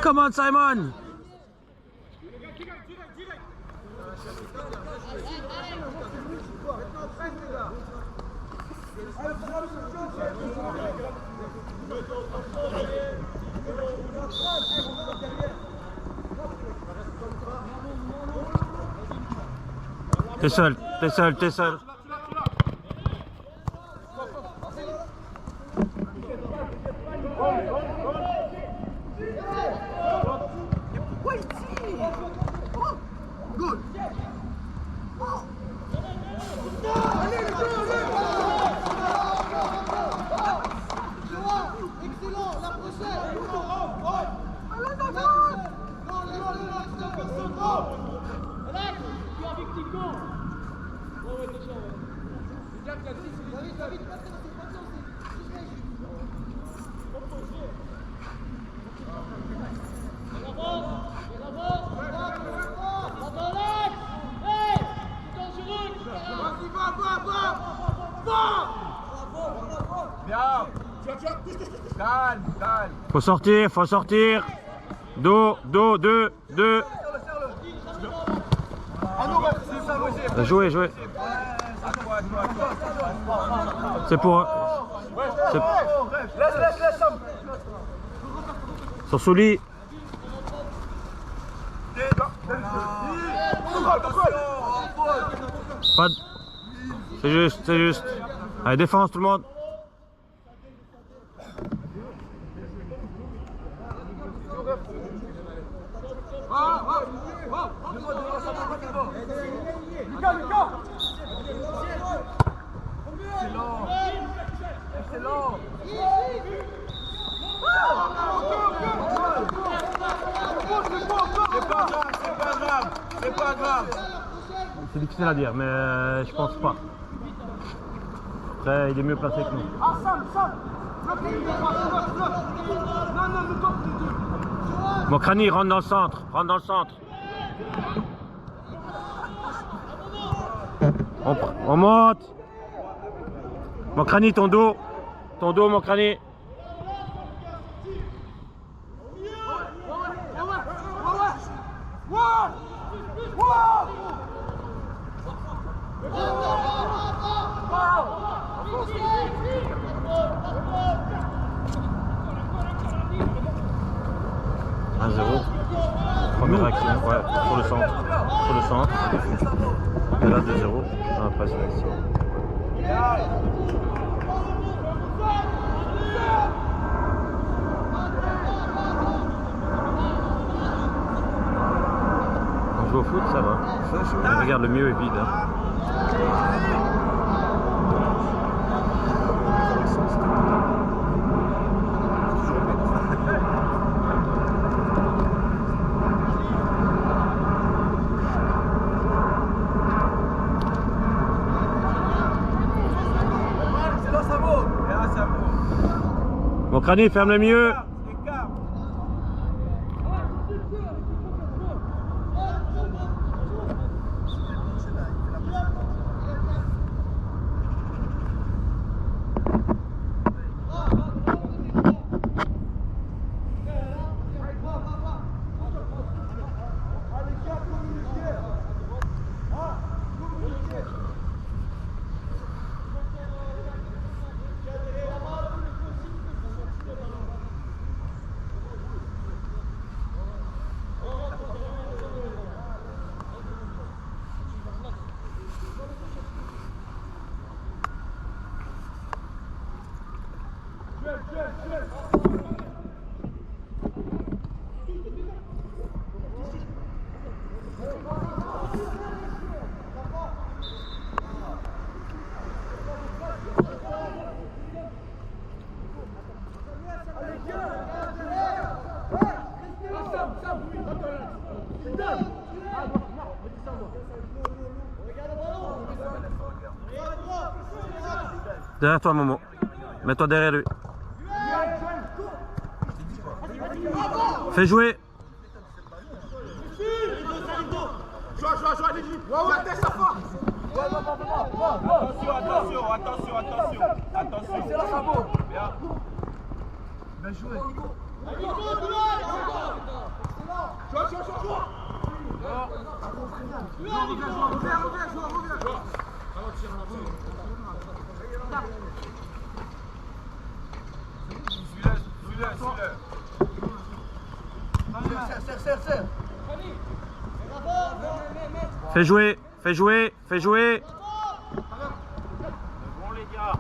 Come on, Simon! T'es seul, t'es seul, t'es seul. Faut sortir, faut sortir. Dos, dos, deux. Jouez, jouez. C'est pour... Sur Souli. Pas de... C'est juste, c'est juste. Allez, défense tout le monde. C'est pas grave. C'est difficile à dire, mais je pense pas. Après, il est mieux placé que nous. Mokrani, rentre dans le centre. Rentre dans le centre. On monte. Mokrani, ton dos. Ton dos, Mokrani. Première action, ouais, sur le centre. Sur le centre. Et là 2-0. Après c'est l'action. On joue au foot, ça va. Mais regarde, le mieux est vide. Hein. Mokrani, ferme le mieux. Derrière toi, Momo. Mets-toi derrière lui. Fais jouer. Attention. Bien. Bien joué. Serre. Fais jouer. Bon les gars.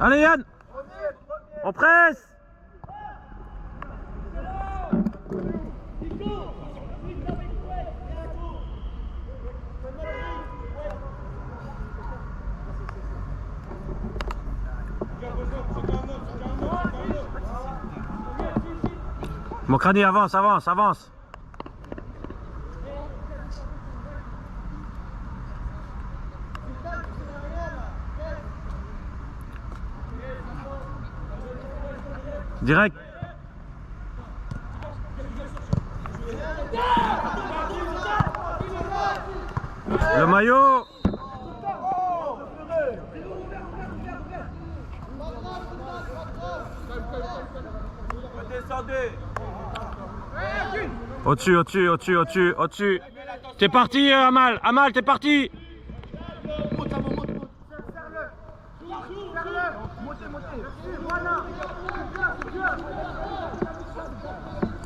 Allez Yann. On presse. Mokrani, avance. Direct. Le maillot. Descendez. Au-dessus. T'es parti, Amal. Amal, t'es parti.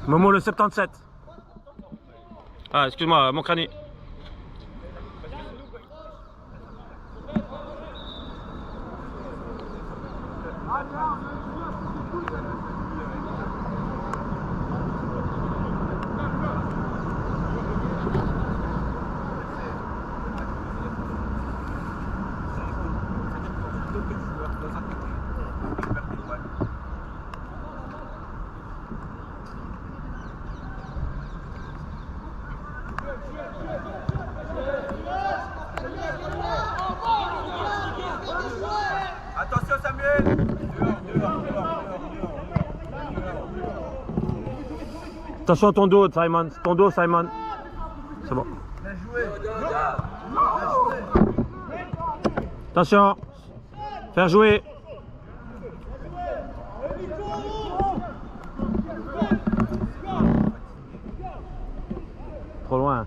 Momo, le 77. Ah, excuse-moi, mon crâne. Attention Samuel. Attention ton dos, Simon. C'est bon. Bien joué. Attention. Faire jouer. Trop loin.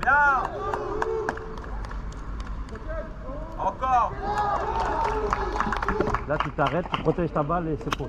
Bien. Encore. Là, tu t'arrêtes, tu protèges ta balle et c'est pour.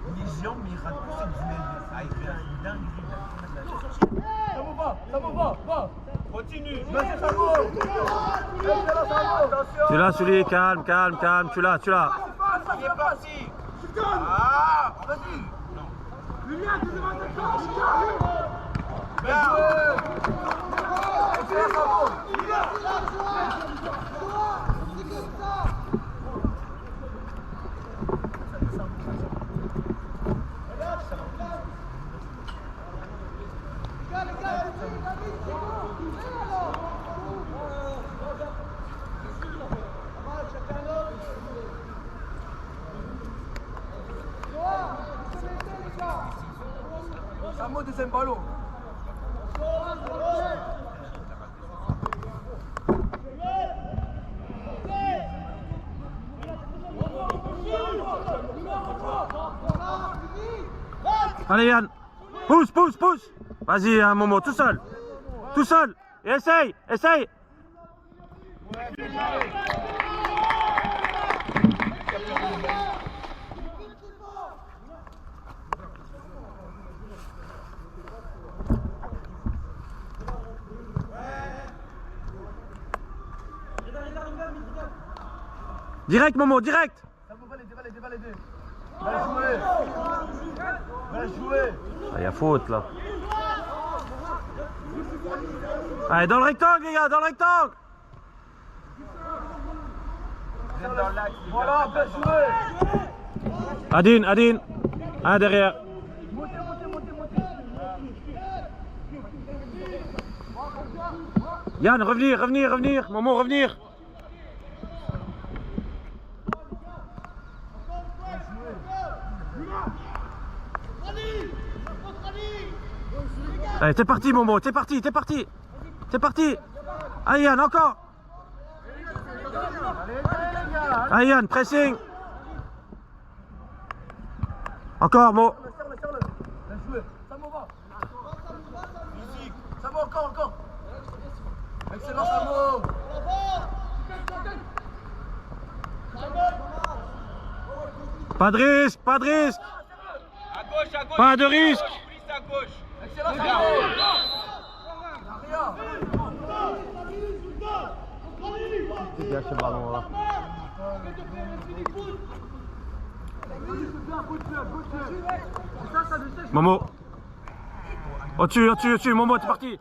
Il est géant, mais il rate plus cette duel. Ah, il fait une dinguerie. Ça va. Continue. Attention. Tu l'as, Sully, calme. Tu l'as. Il est parti. Ah, vas-y. Bien. deuxième ballon. Allez Yann, pousse, pousse, pousse. Vas-y, un moment, tout seul. Tout seul. Et essaye, essaye. Direct, Momo, direct. Ça vous valider. Bien joué. Bien joué. Ah, y a faute là. Allez, dans le rectangle, les gars, dans le rectangle. Voilà, bien joué. Adine, un derrière. Montez. Yann, revenir. Momo, revenir. Allez, t'es parti, Momo, t'es parti. Allez, Yann, encore. Allez, Yann, pressing. Encore, Mo. Serre-le. Bien joué. Ça m'en va. Ça va encore. Excellent, Samo. Pas de risque. À gauche. Pas de risque. Plus à gauche. Excellent, Samo. C'est bien ce ballon là. Momo. Au-dessus, Momo, t'es parti.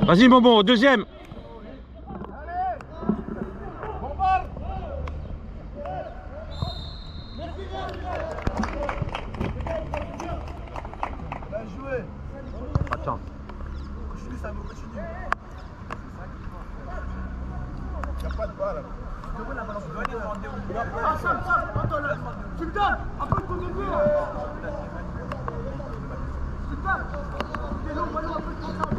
Vas-y, Momo, deuxième. Bien joué. Pas de chance. Continue, Samo, continue. Il n'y a pas de balle. Donne la balance. Ah, Sam, attends là. Tu le donnes. Après, tu le donnes. Tu le donnes. T'es long, ballon, après, tu le donnes.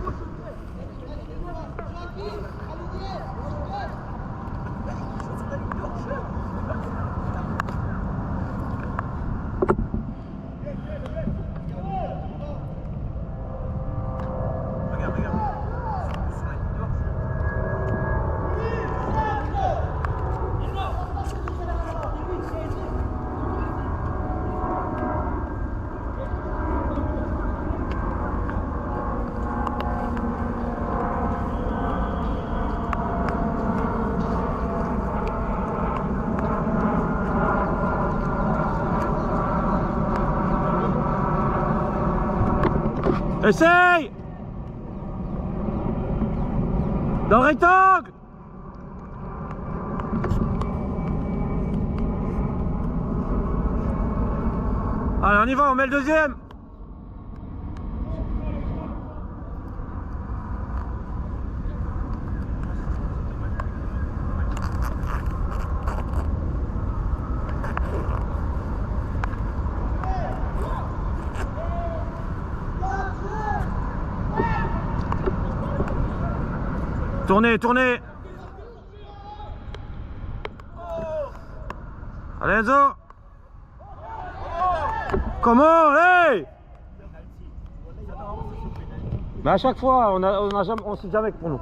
Essaye. Dans le rectangle. Allez, on y va, on met le deuxième. Tournez. Allez Enzo. Comment? Hey! Mais à chaque fois, on sait jamais que pour nous.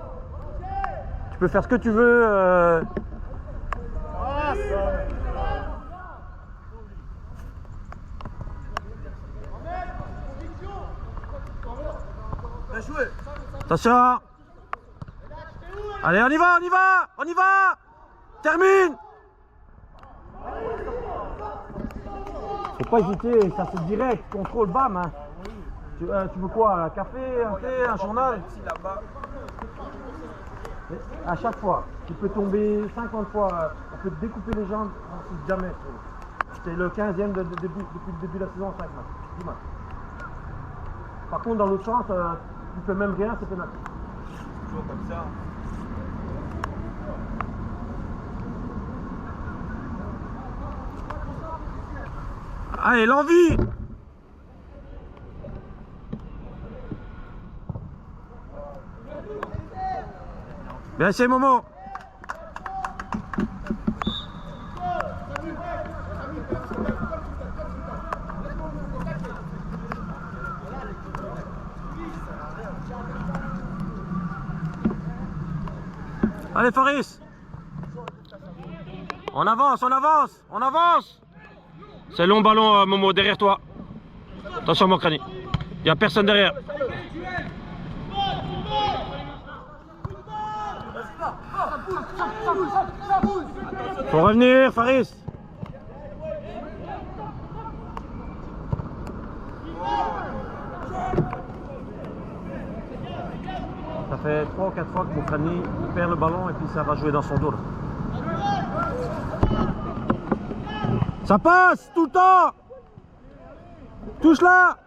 Tu peux faire ce que tu veux. Bien joué. Attention. Allez, on y va. Termine. Faut pas hésiter, ça c'est direct, contrôle, bam. Hein. Tu veux quoi? Un café, un thé, un journal? À chaque fois, tu peux tomber 50 fois, on peut te découper les jambes, on ne sait jamais. C'est le 15e depuis le début de la saison, 5 matchs, 10 matchs. Par contre, dans l'autre sens, tu fais même rien, c'est pénalty. Toujours comme ça. Allez, l'envie. Bien essayé, Momo. Allez, Faris. On avance, on avance, on avance. C'est long ballon, Momo, derrière toi. Attention, Mokrani. Il n'y a personne derrière. Faut revenir, Faris. Ça fait 3 ou 4 fois que Mokrani perd le ballon et puis ça va jouer dans son dos. Là. Ça passe tout le temps. Touche là.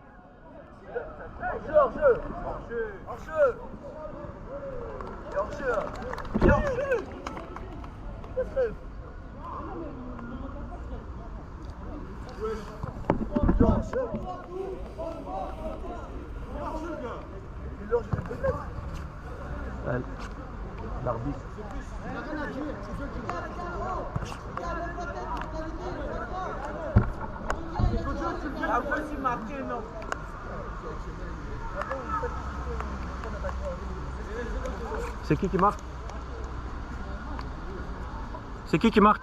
L'arbitre. C'est qui marque? C'est qui marque?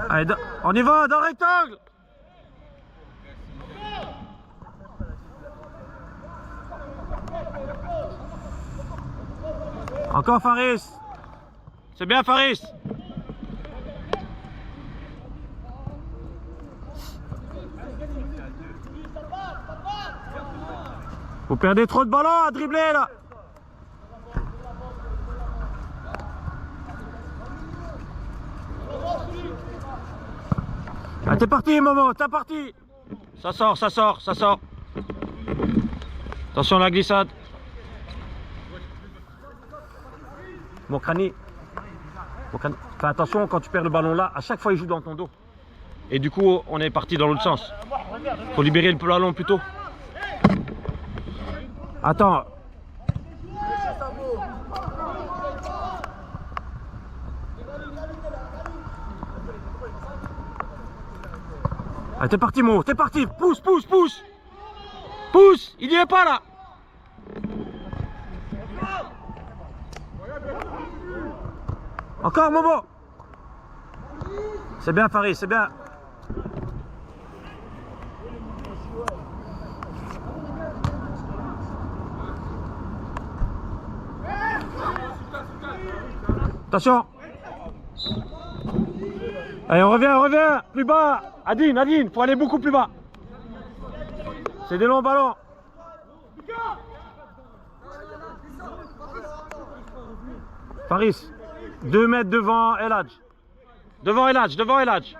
Allez, on y va, dans le rectangle. Encore Faris. C'est bien Faris. Vous perdez trop de ballons à dribbler là. Ah, t'es parti, Momo, t'es parti. Ça sort, ça sort, ça sort. Attention à la glissade. Mokrani. Fais attention quand tu perds le ballon là, à chaque fois il joue dans ton dos. Et du coup, on est parti dans l'autre sens. Faut libérer le ballon plus tôt. Attends. Ah, t'es parti, Mo, t'es parti. Pousse, pousse, pousse. Pousse, il n'y est pas là. Encore, Momo. C'est bien, Faris, c'est bien. Attention. Allez, on revient. Plus bas. Adine, faut aller beaucoup plus bas. C'est des longs ballons. Faris, 2 mètres devant El Hadj. Devant El Hadj.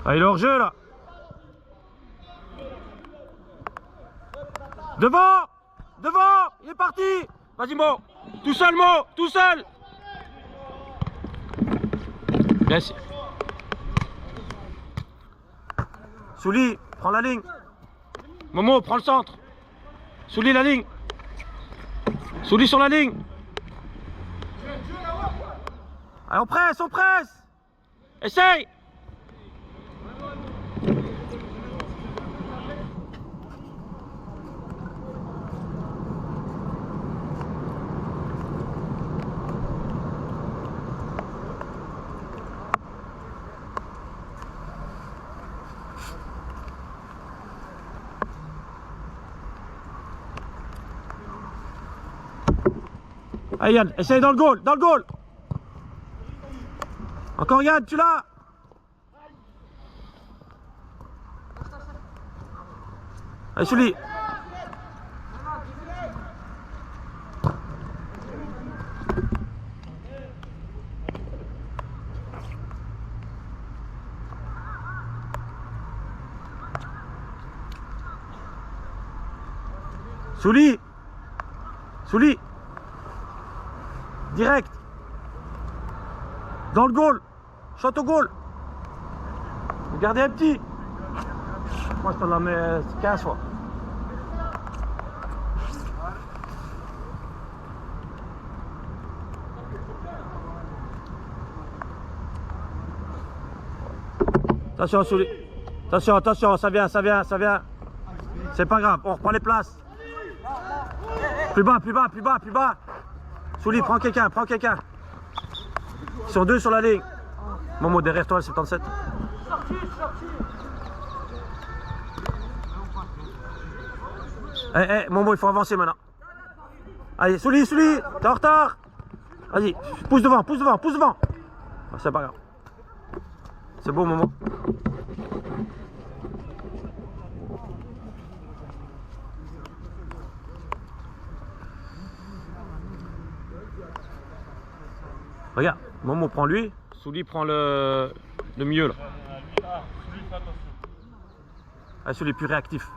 Ah, il est hors jeu là. Devant, il est parti. Vas-y Mo, tout seul Mo, tout seul. Merci. Souli, prends la ligne. Momo, prends le centre. Souli la ligne. Souli sur la ligne. Allez, on presse. Essaye. Allez Yann, essaye dans le goal. Encore Yann, tu l'as. Allez Souli. Souli. Souli. Direct. Dans le goal. Shot au goal. Vous gardez un petit. Moi je te la mets 15 fois. Attention Souli. Attention, attention, ça vient, ça vient, ça vient. C'est pas grave, on reprend les places. Plus bas, plus bas, plus bas, plus bas. Souli, prends quelqu'un, prends quelqu'un. Ils sont deux sur la ligne. Momo, derrière toi, le 77. Eh, Momo, il faut avancer maintenant. Allez, Souli, Souli, t'es en retard. Vas-y, pousse devant, pousse devant, pousse devant. C'est pas grave. C'est beau, Momo. Regarde, Momo prend lui, Souli prend le milieu là. Ah, Souli est plus réactif.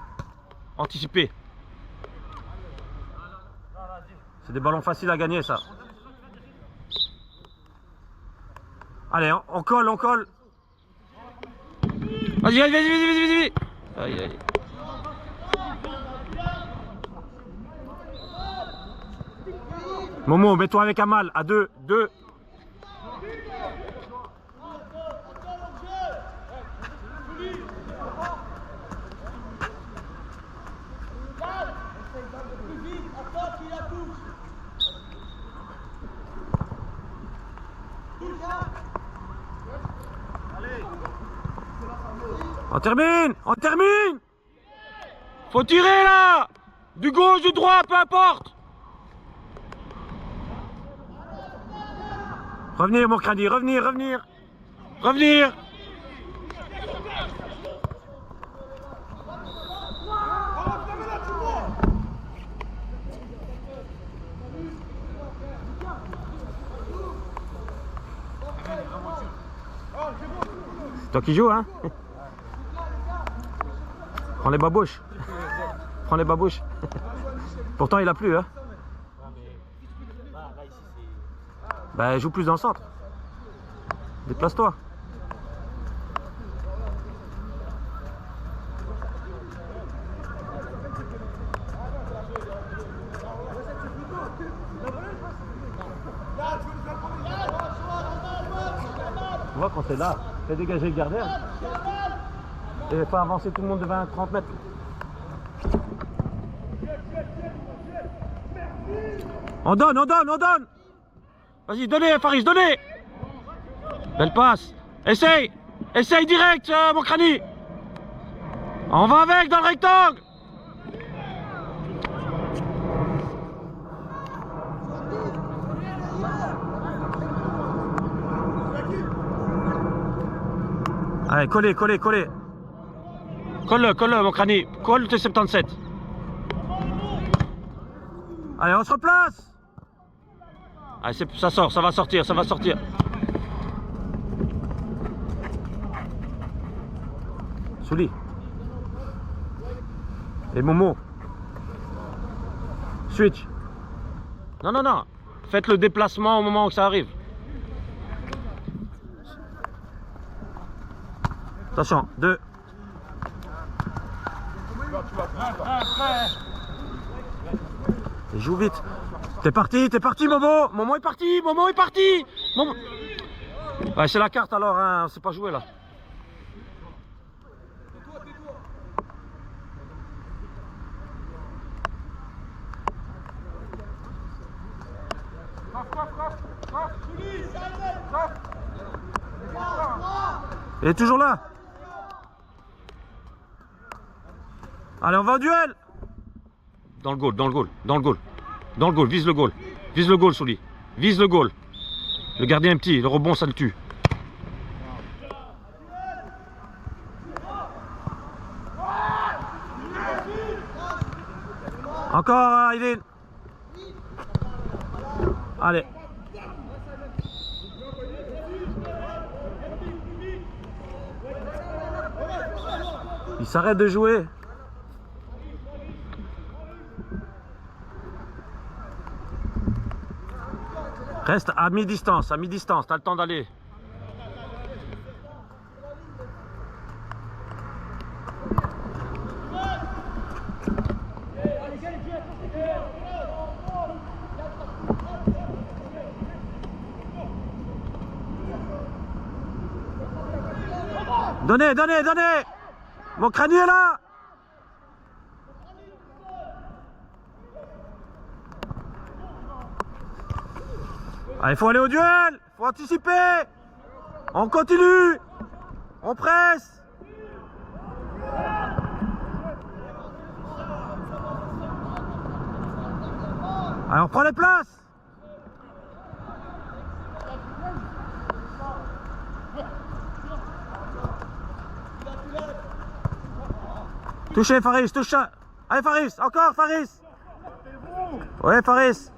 Anticipé. C'est des ballons faciles à gagner ça. Allez, on colle, on colle. Vas-y, vas-y, vas-y, vas-y, vas-y. Aïe, aïe. Momo, mets-toi avec Amal, à 2, 2. On termine, on termine. Faut tirer là. Du gauche, du droit, peu importe. Revenir mon crâne, revenir, revenir. Revenir. C'est toi qui joues, hein? Prends les babouches. Prends les babouches. Pourtant, il a plu, hein? Bah, joue plus dans le centre. Déplace-toi. Tu vois, quand c'est là, fais dégager le gardien. Et pas avancer tout le monde de 20 à 30 mètres. On donne, on donne, on donne. Vas-y, donnez, Faris, donnez. Belle passe. Essaye. Essaye direct, mon crâne. On va avec dans le rectangle. Allez, collez, collez, collez. Colle-le, colle-le, mon crâne. Colle le T77. Allez, on se replace. Allez, ça sort, ça va sortir, ça va sortir. Souli. Et Momo. Switch. Non, non, non. Faites le déplacement au moment où ça arrive. Attention, 2. Et joue vite. T'es parti, Momo. Momo est parti, Momo est parti. Momo... Ouais, c'est la carte alors, hein. C'est pas joué là. Il est toujours là. Allez, on va au duel. Dans le goal, dans le goal, dans le goal. Dans le goal, vise le goal. Vise le goal, Souli. Vise le goal. Le gardien est petit, le rebond, ça le tue. Encore, Aileen. Allez. Il s'arrête de jouer. Reste à mi-distance, t'as le temps d'aller. Donnez, donnez, donnez! Mon crânier est là! Ah, il faut aller au duel! Il faut anticiper! On continue! On presse! Allez, on prend les places! Touchez Faris, touche ça. Allez Faris, encore Faris. Ouais Faris.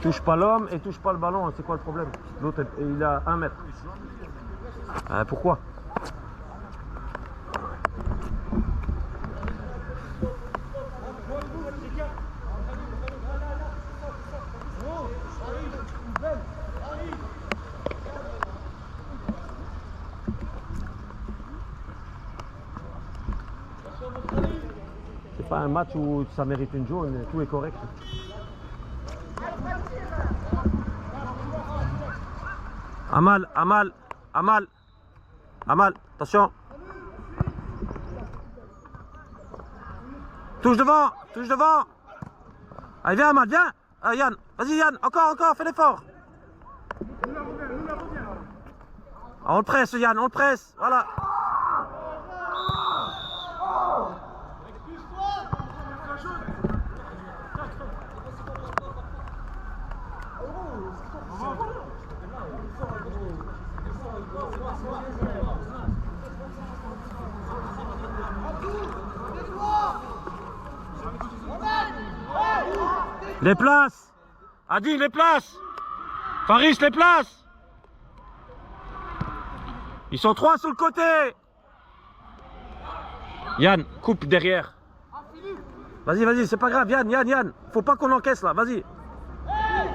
Touche pas l'homme et touche pas le ballon, c'est quoi le problème? L'autre il a 1 mètre. Pourquoi? C'est pas un match où ça mérite une jaune, tout est correct. Amal, Amal, Amal, Amal, attention. Touche devant, touche devant. Allez, viens Amal, viens. Yann, vas-y Yann, encore, fais l'effort. On le presse Yann, on le presse, voilà. Les places. Adi, les places. Faris, les places. Ils sont 3 sur le côté. Yann, coupe derrière. Vas-y, vas-y, c'est pas grave. Yann. Faut pas qu'on encaisse là, vas-y.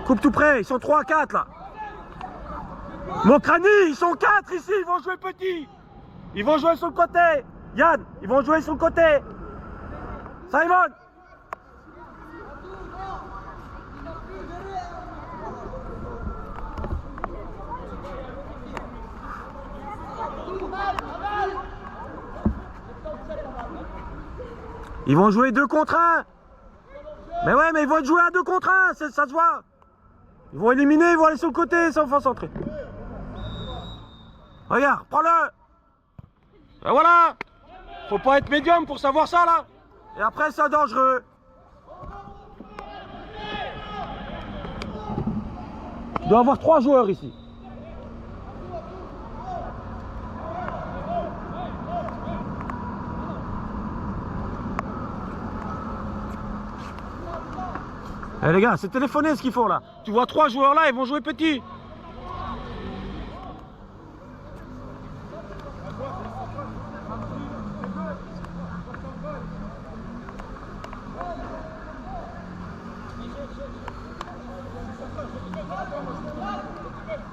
Coupe tout près, ils sont 3 à 4 là. Mon crânie, ils sont 4 ici, ils vont jouer petit. Ils vont jouer sur le côté. Yann, ils vont jouer sur le côté. Simon. Ils vont jouer 2 contre 1. Mais ouais, mais ils vont jouer à 2 contre 1, ça se voit. Ils vont éliminer, ils vont aller sur le côté, sans faire centrer. Regarde, prends-le. Et voilà. Faut pas être médium pour savoir ça là. Et après c'est dangereux. Il doit y avoir 3 joueurs ici. Eh les gars, c'est téléphoné ce qu'ils font là. Tu vois 3 joueurs là, ils vont jouer petit.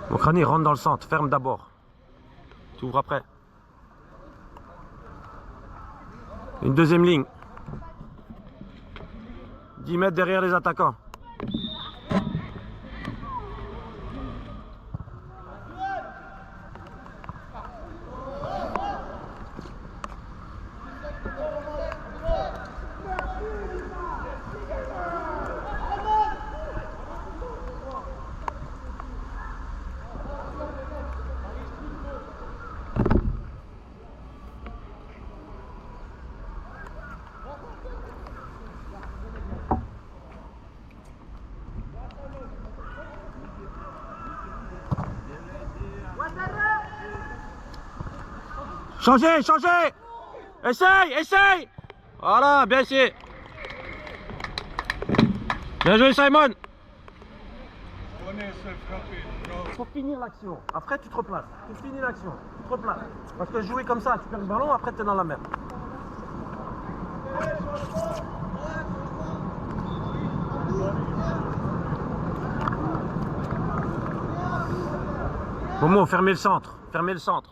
Mon crânier rentre dans le centre, ferme d'abord. Tu ouvres après. Une deuxième ligne. 10 mètres derrière les attaquants. Changez, changez. Essaye. Voilà, bien essayé. Bien joué Simon. On est seul frappé. faut finir l'action. Après, tu te replaces. Tu finis l'action. Tu te replaces. Parce que jouer comme ça, tu perds le ballon, après, tu es dans la merde. Momo, fermez le centre. Fermez le centre.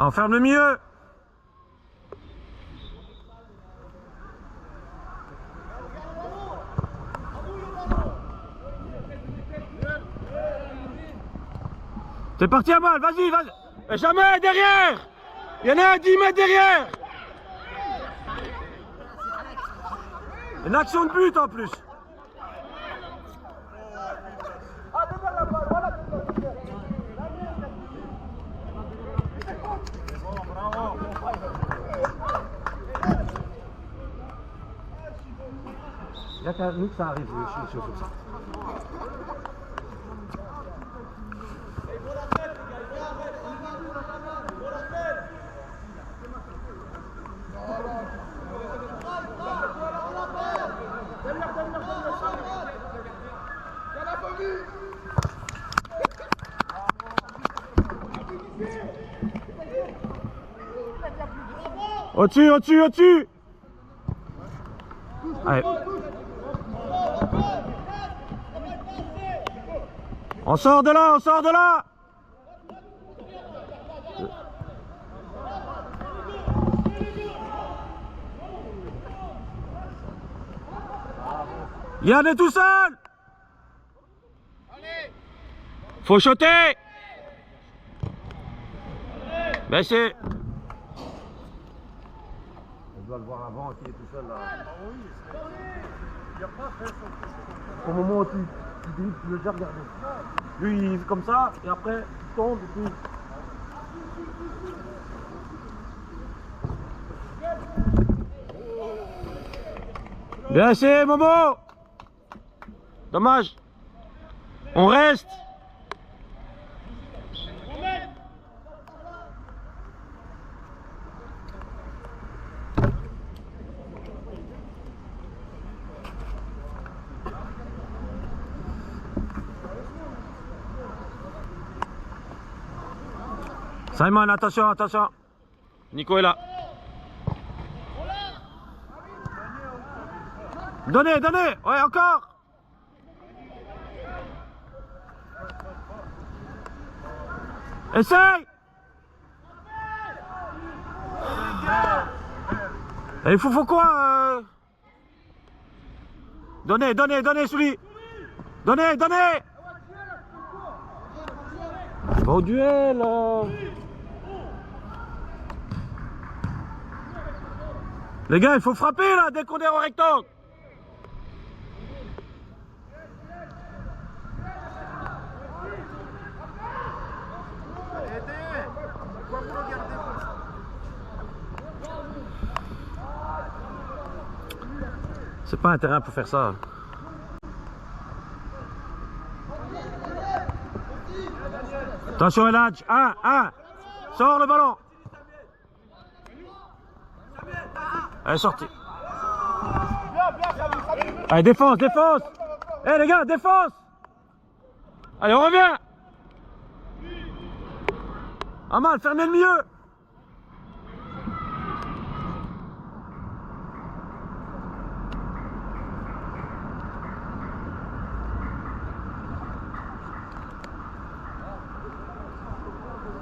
On ferme le milieu. C'est parti à balle, vas-y, vas-y. Et jamais derrière. Il y en a un 10 mètres derrière. Une action de but en plus. Il y a qu'à nous que ça arrive, je comme ça. Au-dessus, au-dessus, au-dessus. Allez. On sort de là, on sort de là. Yann est tout seul. Faut shotter. Baissez. On doit le voir avant qu'il est tout seul là. Au moment où tu dribbles, tu l'as déjà regardé. Lui il fait comme ça et après il tombe et puis. Bien essayé Momo. Dommage. On reste. Simon, attention, attention. Nico est là. Donnez, donnez. Ouais, encore. Essaye. Et il faut quoi Donnez, donnez, donnez, Souli. Donnez, donnez. Va au duel. Les gars, il faut frapper là, dès qu'on est au rectangle. C'est pas un terrain pour faire ça. Attention Eladj, 1. Sors le ballon. Elle est sortie. Allez, défense, défense. Eh les gars, défense. Allez, on revient. Amal, fermez le milieu.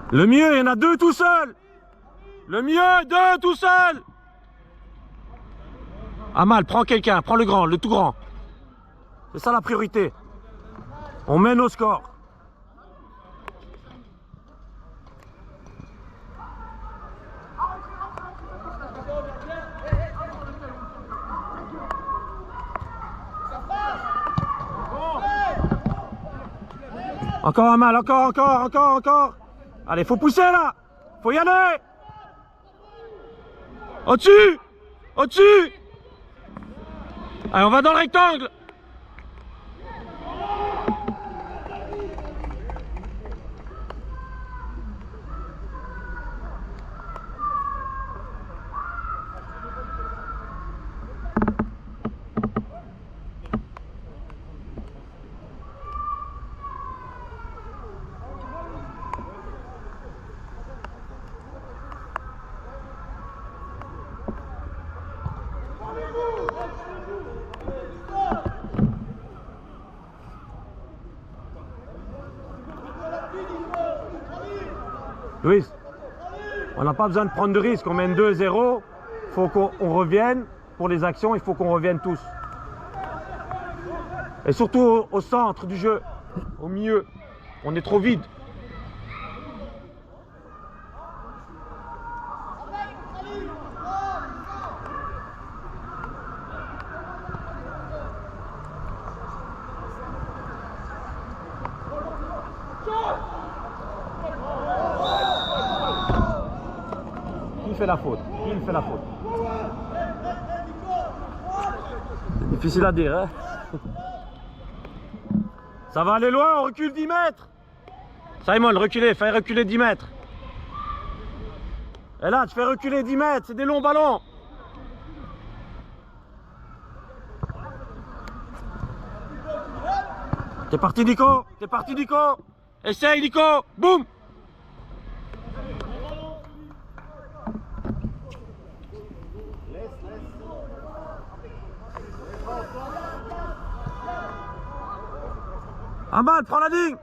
Le mieux, il y en a 2 tout seul. Le mieux, 2 tout seul. Amal, prends quelqu'un, prends le grand, le tout grand. C'est ça la priorité. On mène au score. Encore Amal, encore. Allez, faut pousser là. Faut y aller. Au-dessus. Au-dessus. Allez, on va dans le rectangle. Louis, on n'a pas besoin de prendre de risques, on mène 2-0, il faut qu'on revienne pour les actions, il faut qu'on revienne tous. Et surtout au centre du jeu, au milieu, on est trop vide. Qui fait la faute? Qui fait la faute? Difficile à dire, hein? Ça va aller loin, on recule 10 mètres. Simon, reculez, fais reculer 10 mètres. Et là, tu fais reculer 10 mètres, c'est des longs ballons. T'es parti, Nico. T'es parti, Nico. Essaye, Nico. Boum. Ahmad, prends la ligne.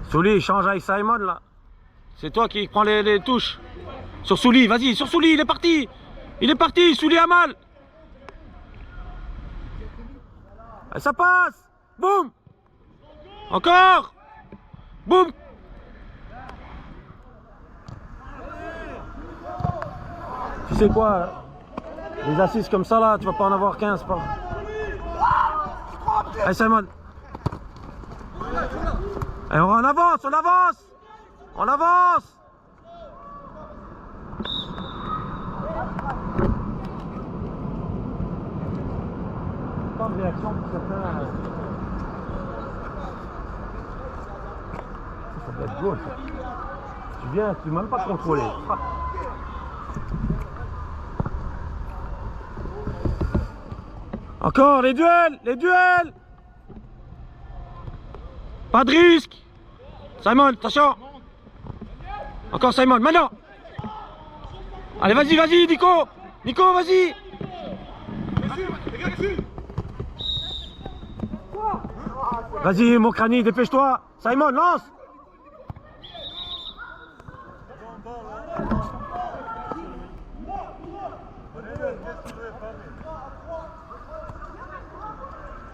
Souli, change avec Simon là. C'est toi qui prends les touches. Sur Souli, vas-y, sur Souli, il est parti. Il est parti, Souli Amal. Et ça passe. Boum. Encore. Boum. Tu sais quoi, les assises comme ça là, tu vas pas en avoir 15 pas. Allez Simon. Allez, on avance, on avance. On avance. Pas de réaction pour certains. Ça doit être goal ça. Tu viens, tu ne peux même pas contrôler. Ah. Encore les duels, les duels. Pas de risque. Simon, attention. Encore Simon, maintenant. Allez, vas-y, vas-y, Nico. Nico, vas-y. Vas-y, mon crâne, dépêche-toi. Simon, lance.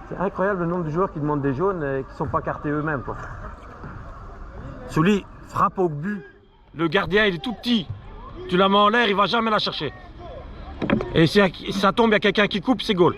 C'est incroyable le nombre de joueurs qui demandent des jaunes et qui ne sont pas cartés eux-mêmes, quoi. Souli, frappe au but. Le gardien, il est tout petit. Tu la mets en l'air, il va jamais la chercher. Et si ça tombe, il y a quelqu'un qui coupe, c'est goal.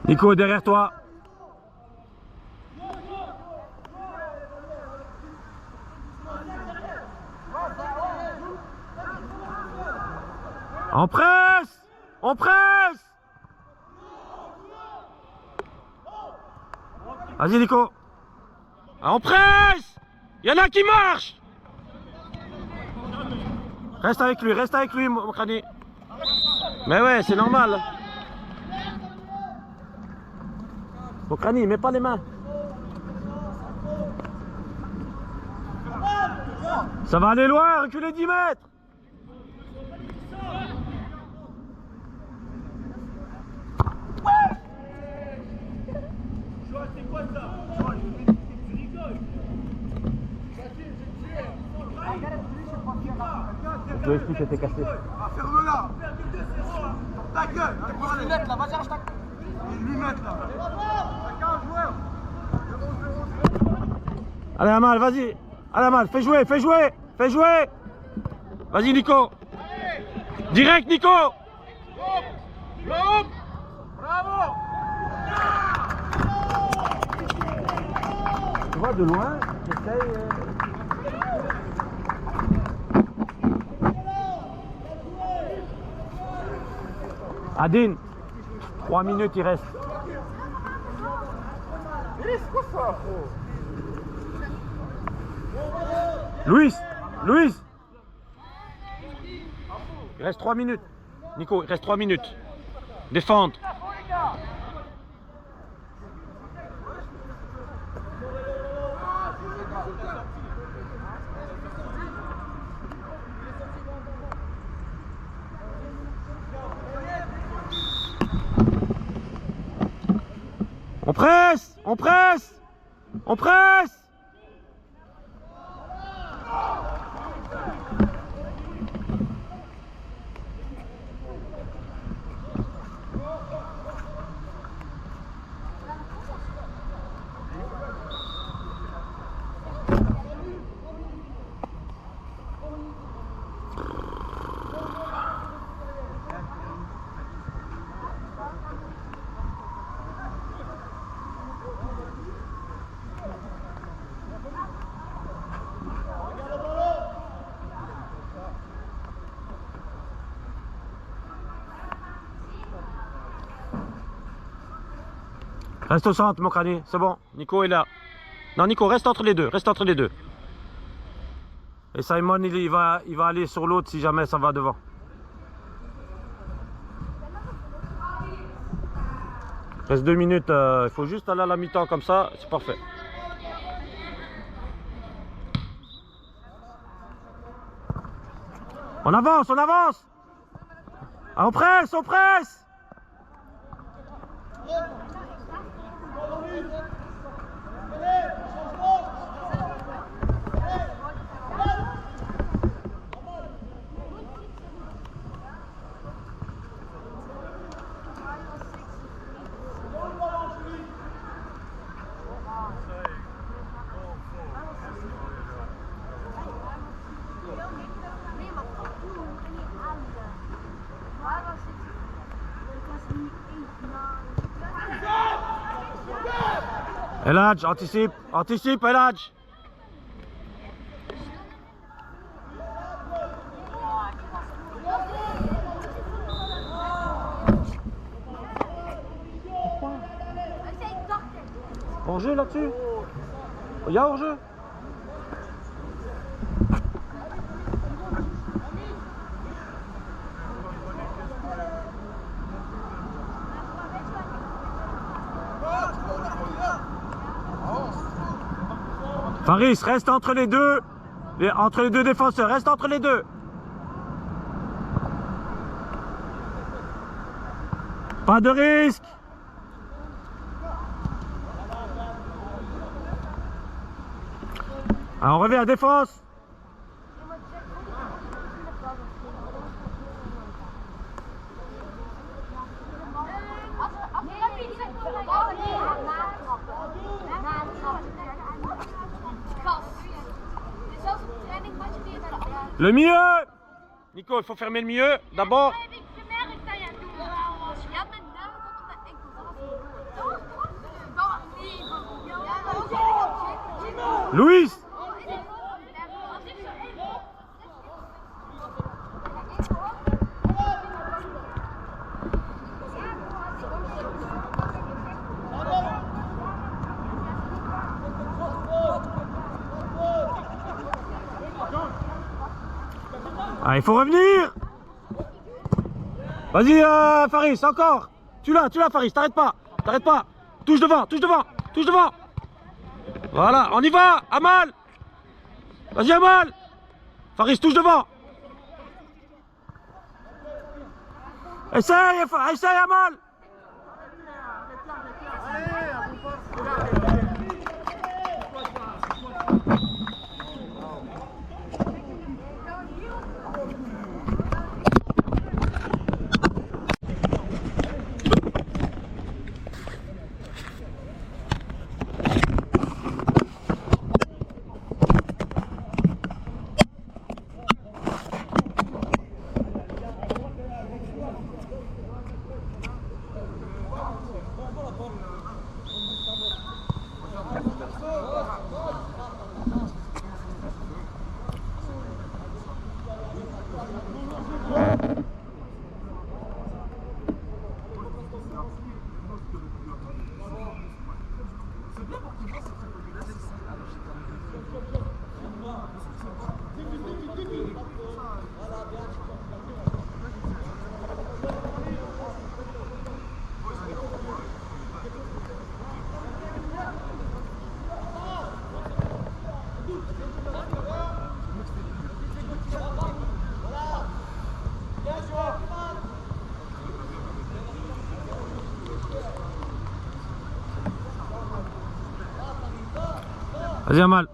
Nico, derrière toi. On presse! On presse! Vas-y, Nico. On presse! Il y en a qui marchent! Reste avec lui, mon crâne. Mais ouais, c'est normal. Mon crâne, mets pas les mains. Ça va aller loin, reculez 10 mètres. C'est quoi ça? Tu rigoles. Je te explique que t'es cassé. Ferme-la. Ta gueule. Les lunettes là, vas-y, arrache ta. Les lunettes là. T'as qu'un joueur. Allez Amal, vas-y. Allez Amal, fais jouer, fais jouer, fais jouer. Vas-y Nico. Direct Nico. Bravo. Tu vois, de loin, j'essaye. Adine, 3 minutes il reste. Louis, Louis. Il reste 3 minutes. Nico, il reste 3 minutes. Défendre. On presse, on presse, on presse. Reste au centre, mon crânier, c'est bon. Nico est là. Non, Nico, reste entre les deux, reste entre les deux. Et Simon, il va aller sur l'autre si jamais ça va devant. Reste 2 minutes, il faut juste aller à la mi-temps comme ça, c'est parfait. On avance, on avance. Ah, on presse, on presse. Eladj, anticipe, anticipe Eladj. Hors-jeu là-dessus. Il y a hors-jeu. Faris, reste entre les deux. Entre les deux défenseurs, reste entre les deux. Pas de risque. Ah, on revient à défense. Le milieu. Nico, il faut fermer le milieu d'abord. Louis. Ah, il faut revenir. Vas-y Faris, encore. Tu l'as Faris, t'arrêtes pas. T'arrêtes pas. Touche devant, touche devant, touche devant. Voilà, on y va, Amal. Vas-y Amal. Faris, touche devant. Essaye Amal. Vas-y Amal.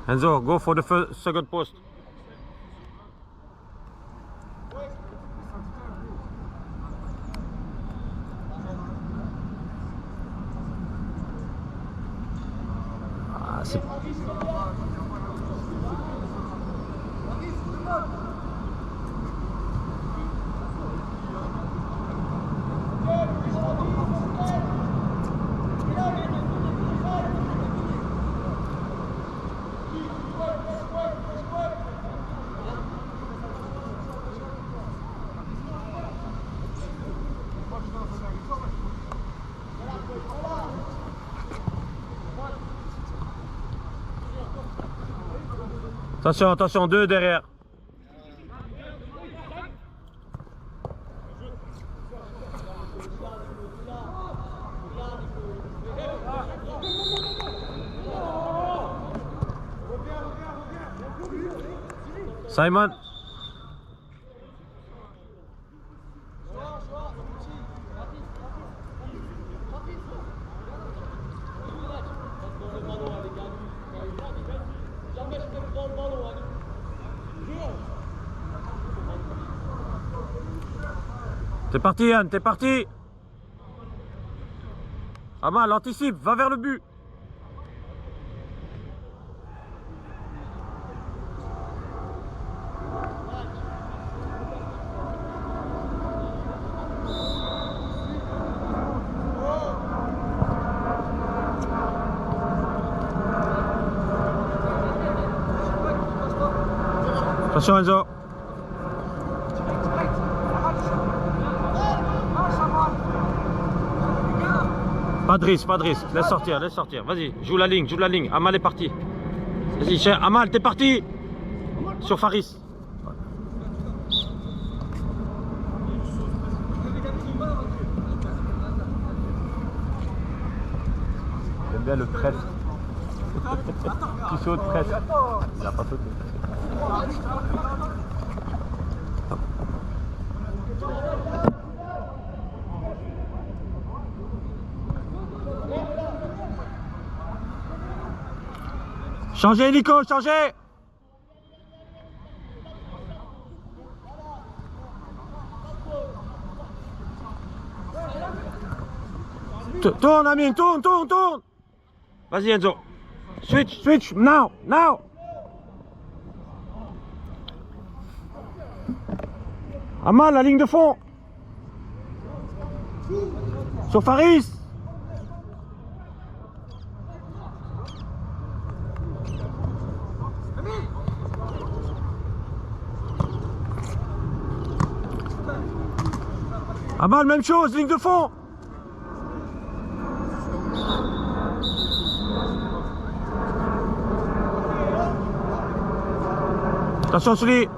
Enzo, go for the first, second post. Ah, c'est... Attention, attention, deux derrière. Simon. T'es parti Yann, t'es parti. Amal, anticipe, va vers le but. Attention Enzo. Pas de risque, laisse sortir, vas-y, joue la ligne, Amal est parti. Vas-y, cher, Amal, t'es parti. Sur Faris. J'aime bien le presse. Tu sautes presse. Il n'a pas sauté. Changez Nico, changez. Tourne Amine, tourne. Vas-y Enzo. Switch, now. Amal, la ligne de fond. Sur Faris. Amal, même chose, ligne de fond. Attention, Souli.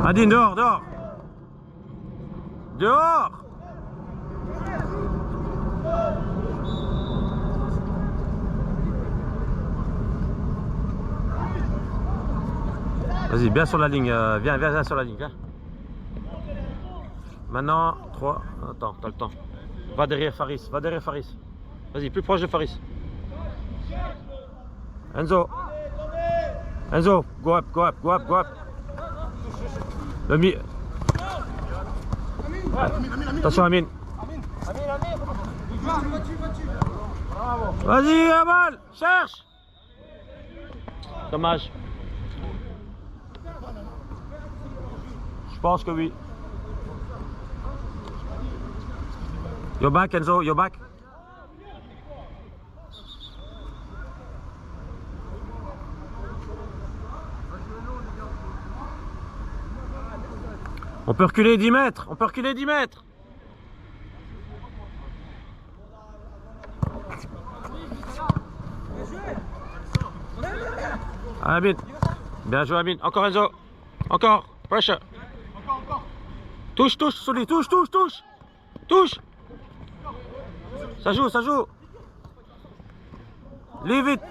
Adine, dehors. Vas-y, bien sur la ligne, viens sur la ligne, viens. Maintenant, 3, attends, t'as le temps. Va derrière Faris. Vas-y, plus proche de Faris. Enzo, go up. Le mi... Attention Amine. Vas-y Amal, cherche. Dommage. Je pense que oui. You're back Enzo, you're back. On peut reculer 10 mètres. On peut reculer 10 mètres. Amine. Bien joué Amine. Encore Enzo. Encore. Pressure. Touche, touche, Souli. Touche, touche, touche. Touche. Ça joue, ça joue. Leave it.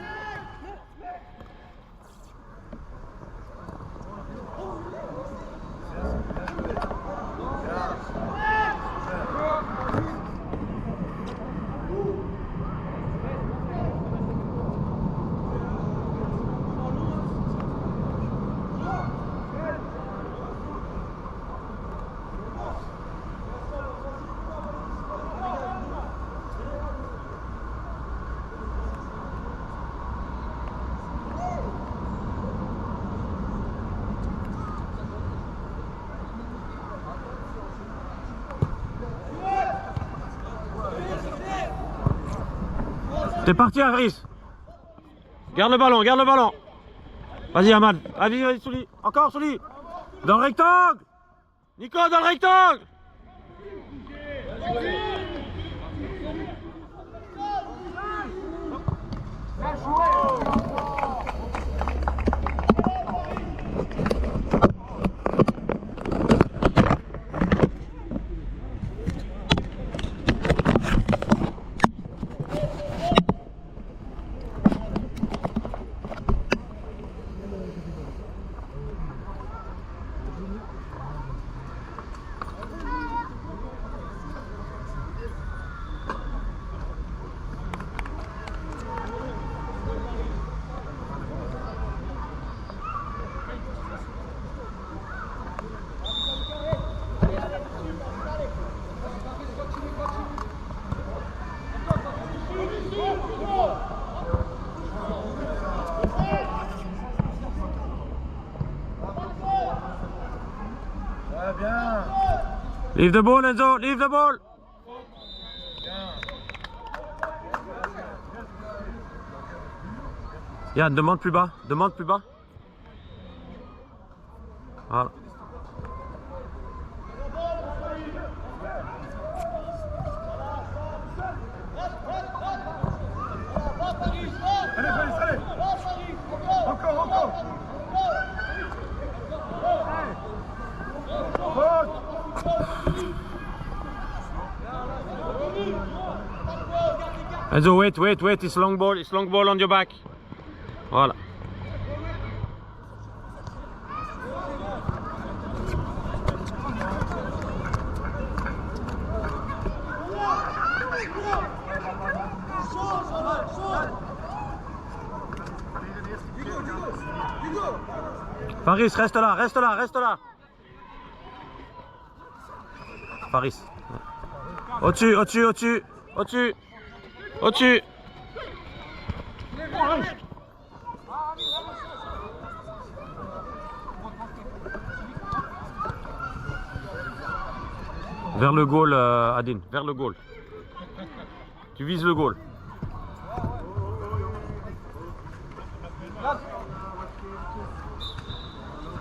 T'es parti, Faris. Garde le ballon, garde le ballon. Vas-y, Ahmad. Vas-y, Souli. Encore, Souli. Dans le rectangle. Nico, dans le rectangle. Leave the ball, Enzo. Leave the ball. Yann, demande plus bas. Demande plus bas. Voilà. Allez, allez. Encore, encore. Enzo, wait. It's long ball. It's long ball on your back. Voilà. Faris, reste là. Faris. Au-dessus. Vers le goal, Adine, vers le goal. Tu vises le goal.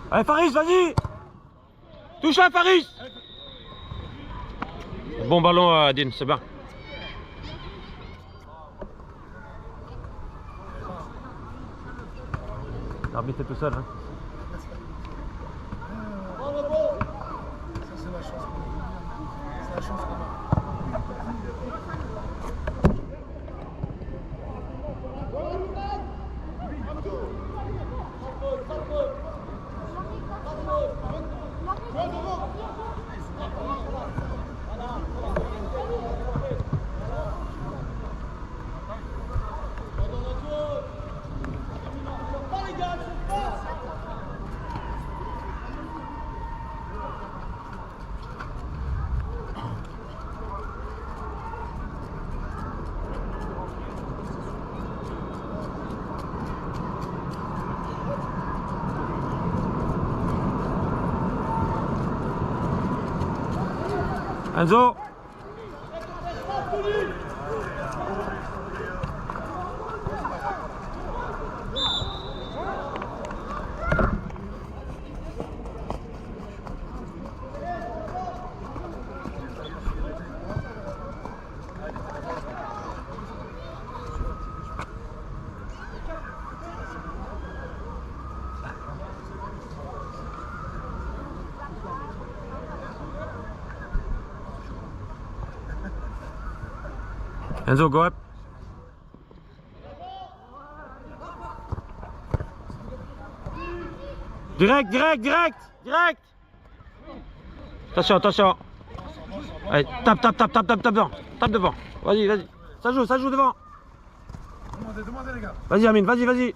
Allez Faris, vas-y. Touche à Faris. Bon ballon Adine, c'est bien. L'arbitre est tout seul. Hein. Ça, c'est la chance. C'est la chance qu'on a. Enzo. Enzo, go up. Direct, direct, direct, direct. Attention, attention. Allez, tape, tape, tape, tape, tape, tape devant. Tape devant. Vas-y, vas-y. Ça joue devant. Demandez les gars. Vas-y, Amine, vas-y, vas-y.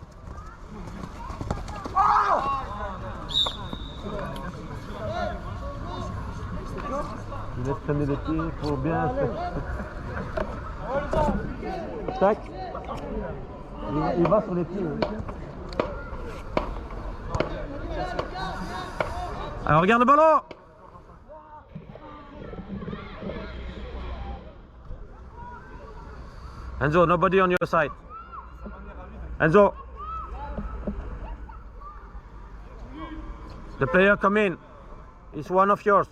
Il laisse traîner les pieds pour bien. Tac. Il va sur les pieds. Alors, regarde le ballon. Enzo, nobody on your side. Enzo. The player come in. It's one of yours.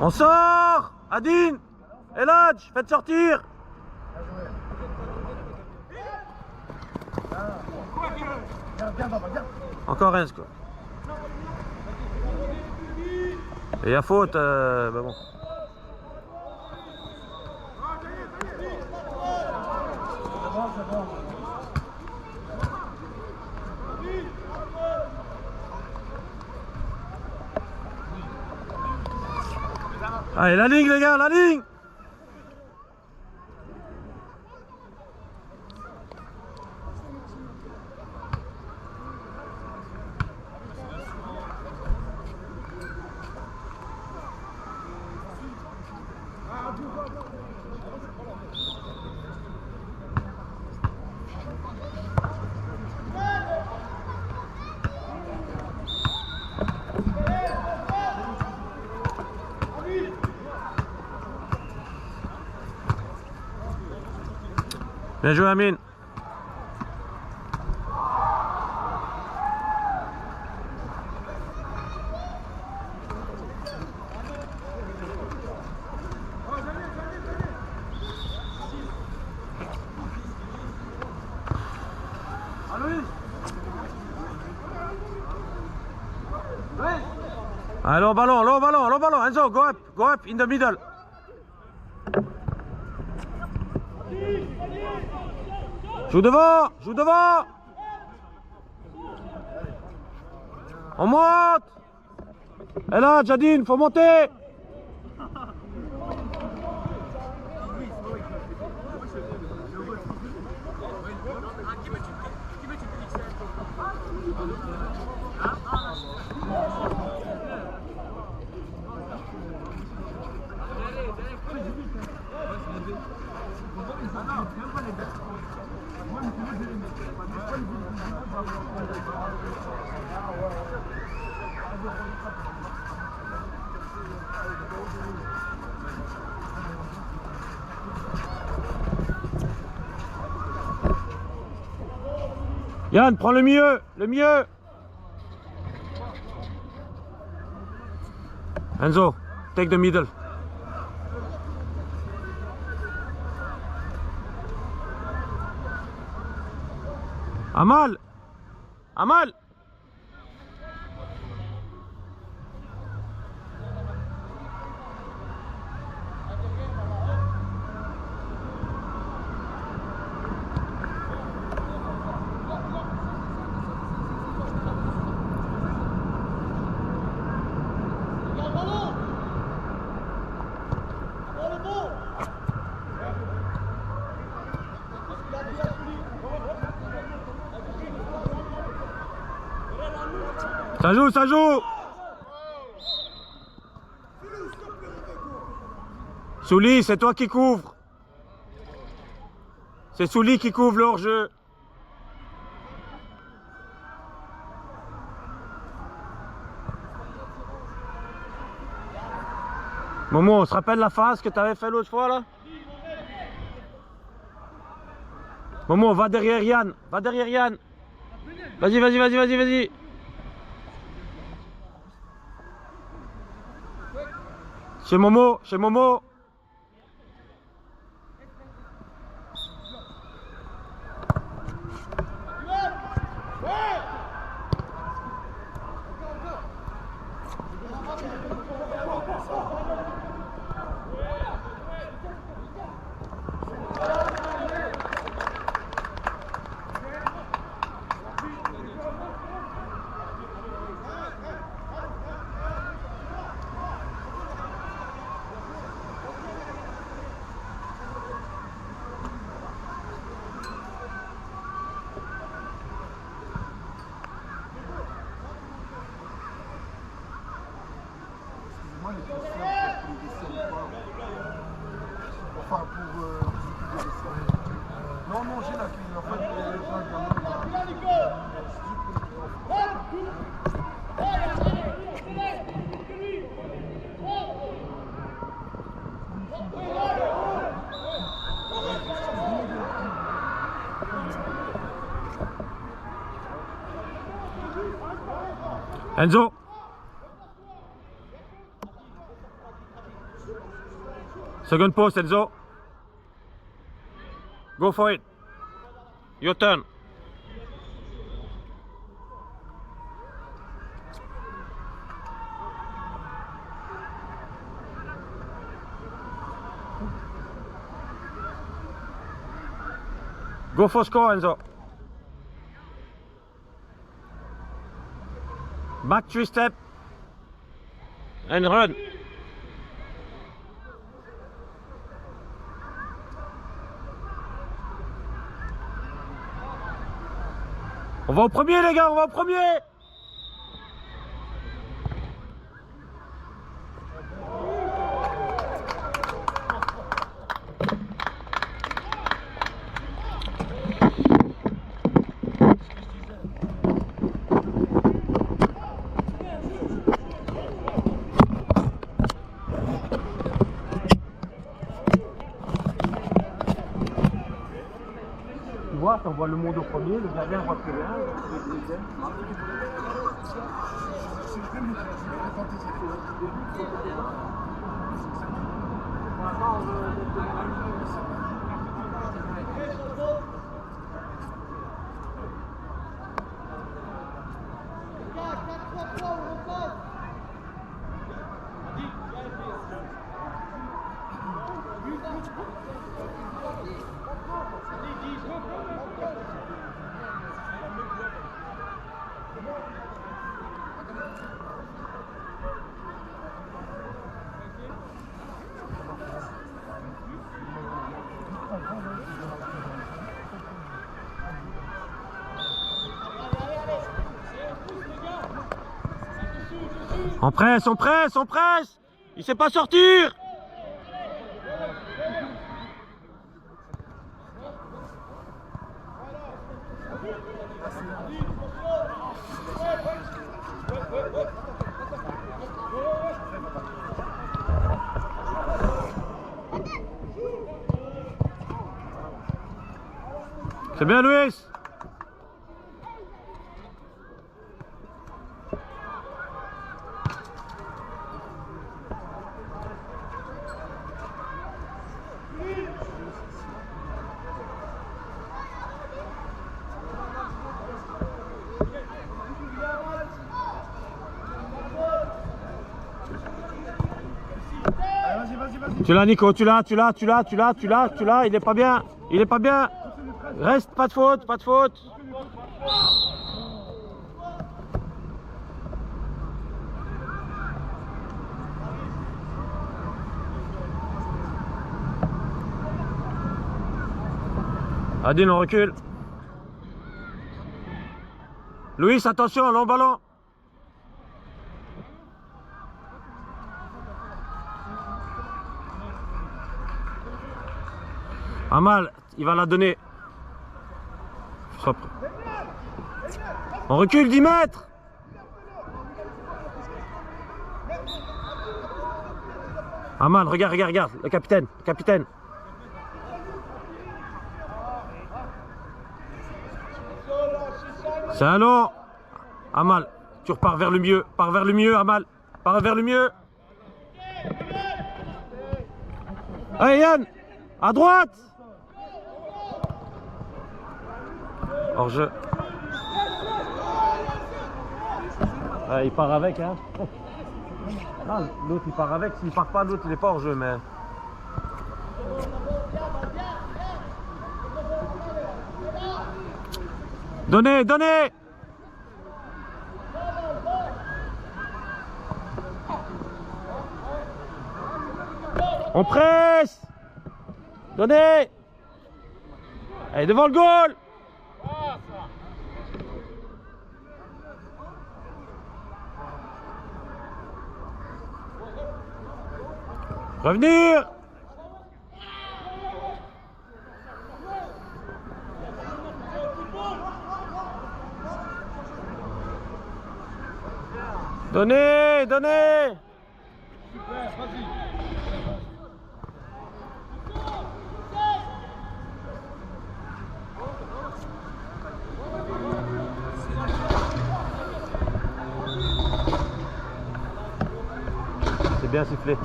On sort. Adine. Eladj, faites sortir. Encore un score. Et il y a faute, bah bon. Allez, la ligne les gars, la ligne. Bien joué Amine. Allez, long ballon, long ballon, long ballon. Enzo, go up in the middle. Joue devant, joue devant. On monte. Et là, Jadine, faut monter. Yann, prends le mieux, le mieux. Enzo, take the middle. Amal, Amal. Ça joue, ça joue. Souli, c'est toi qui couvre. C'est Souli qui couvre le hors-jeu. Momo, on se rappelle la phase que tu avais fait l'autre fois là? Momo, va derrière Yann. Va derrière Yann. Vas-y, vas-y, vas-y, vas-y, vas-y. Chez Momo, chez Momo. Enfin, pour non, non, j'ai la clé. En fait, Enzo. Second post, Enzo. Go for it. Your turn. Go for score, Enzo. Back 3 step and run. On va au premier les gars, on va au premier. Tu vois, t'envoies le monde au premier, le gardien voit plus rien. On presse, on presse, on presse. Il sait pas sortir. C'est bien, Louis. Tu l'as Nico, tu l'as, il est pas bien, il est pas bien. Reste, pas de faute, pas de faute. Adine, on recule. Louis, attention, long ballon. Amal, il va la donner. Sois prêt. On recule 10 mètres. Amal, regarde, regarde, regarde, le capitaine, le capitaine. C'est un long. Amal, tu repars vers le mieux, pars vers le mieux, Amal, pars vers le mieux. Allez Yann, à droite. Hors jeu. Ah, il part avec, hein. Ah, l'autre il part avec, s'il part pas, l'autre il est pas hors jeu, mais. Donnez, donnez. On presse. Donnez. Allez, devant le goal. Revenir. Donnez, donnez. C'est bien sifflé.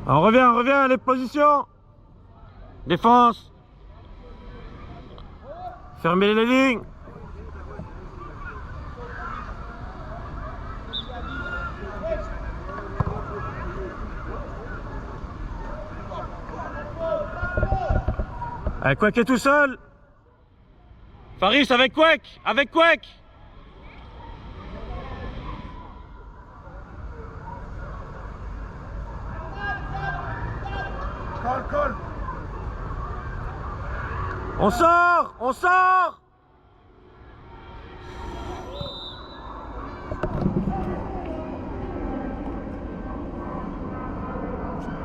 On revient, les positions. Défense. Fermez les lignes. Avec Quack est tout seul. Faris avec Quack. Avec Quack. Colle. On sort. On sort.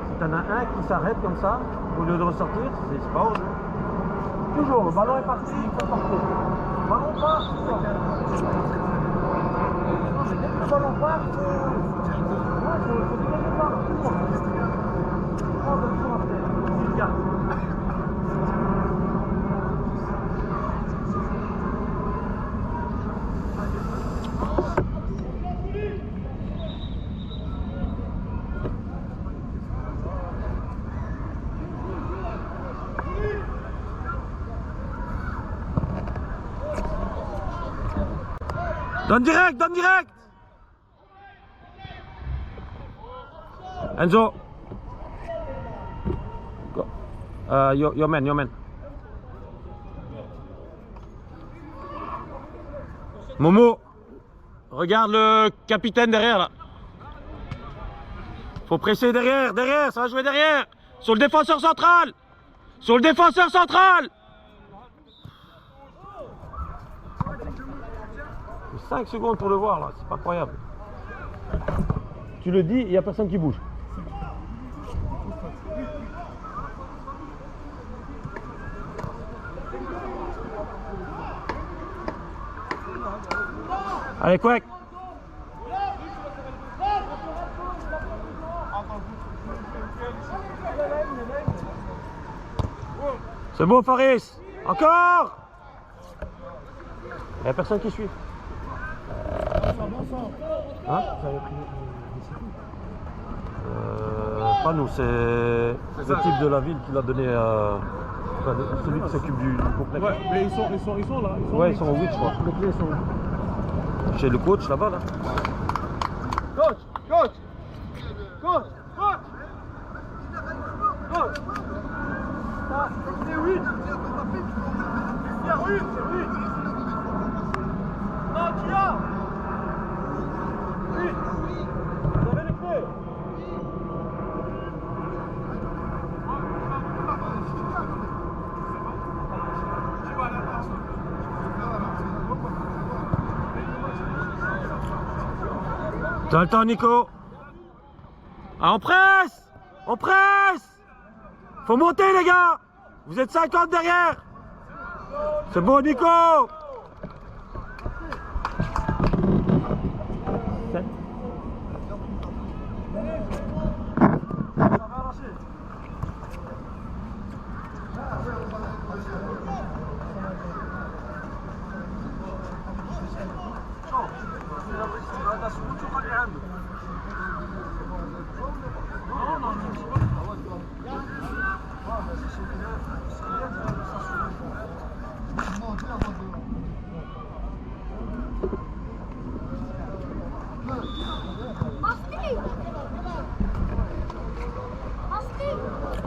Si t'en as un qui s'arrête comme ça, au lieu de ressortir, c'est pas autre. Toujours, le ballon est parti, il faut sortir. Le ballon part, il sort. Dès que le ballon part, il faut tirer le ballon. Prends le tour après. Il garde. Donne direct, donne direct. Enzo. Your man. Momo. Regarde le capitaine derrière là. Faut presser derrière, ça va jouer derrière. Sur le défenseur central. 5 secondes pour le voir là, c'est pas croyable. Tu le dis, il n'y a personne qui bouge. Allez, Quack. C'est bon, Faris. Encore. Il n'y a personne qui suit. Hein? Pas nous, c'est le type de la ville qui l'a donné à celui qui s'occupe du complexe. Ouais, mais ils sont là. Ils sont au 8, je crois. Les clés sont où? Chez le coach là-bas, là. Coach. C'est 8. C'est 8. Non, tu as. Oui. Vous avez les clés. T'as le temps, Nico. Ah, on presse. Faut monter, les gars. Vous êtes 50 derrière. C'est bon, Nico.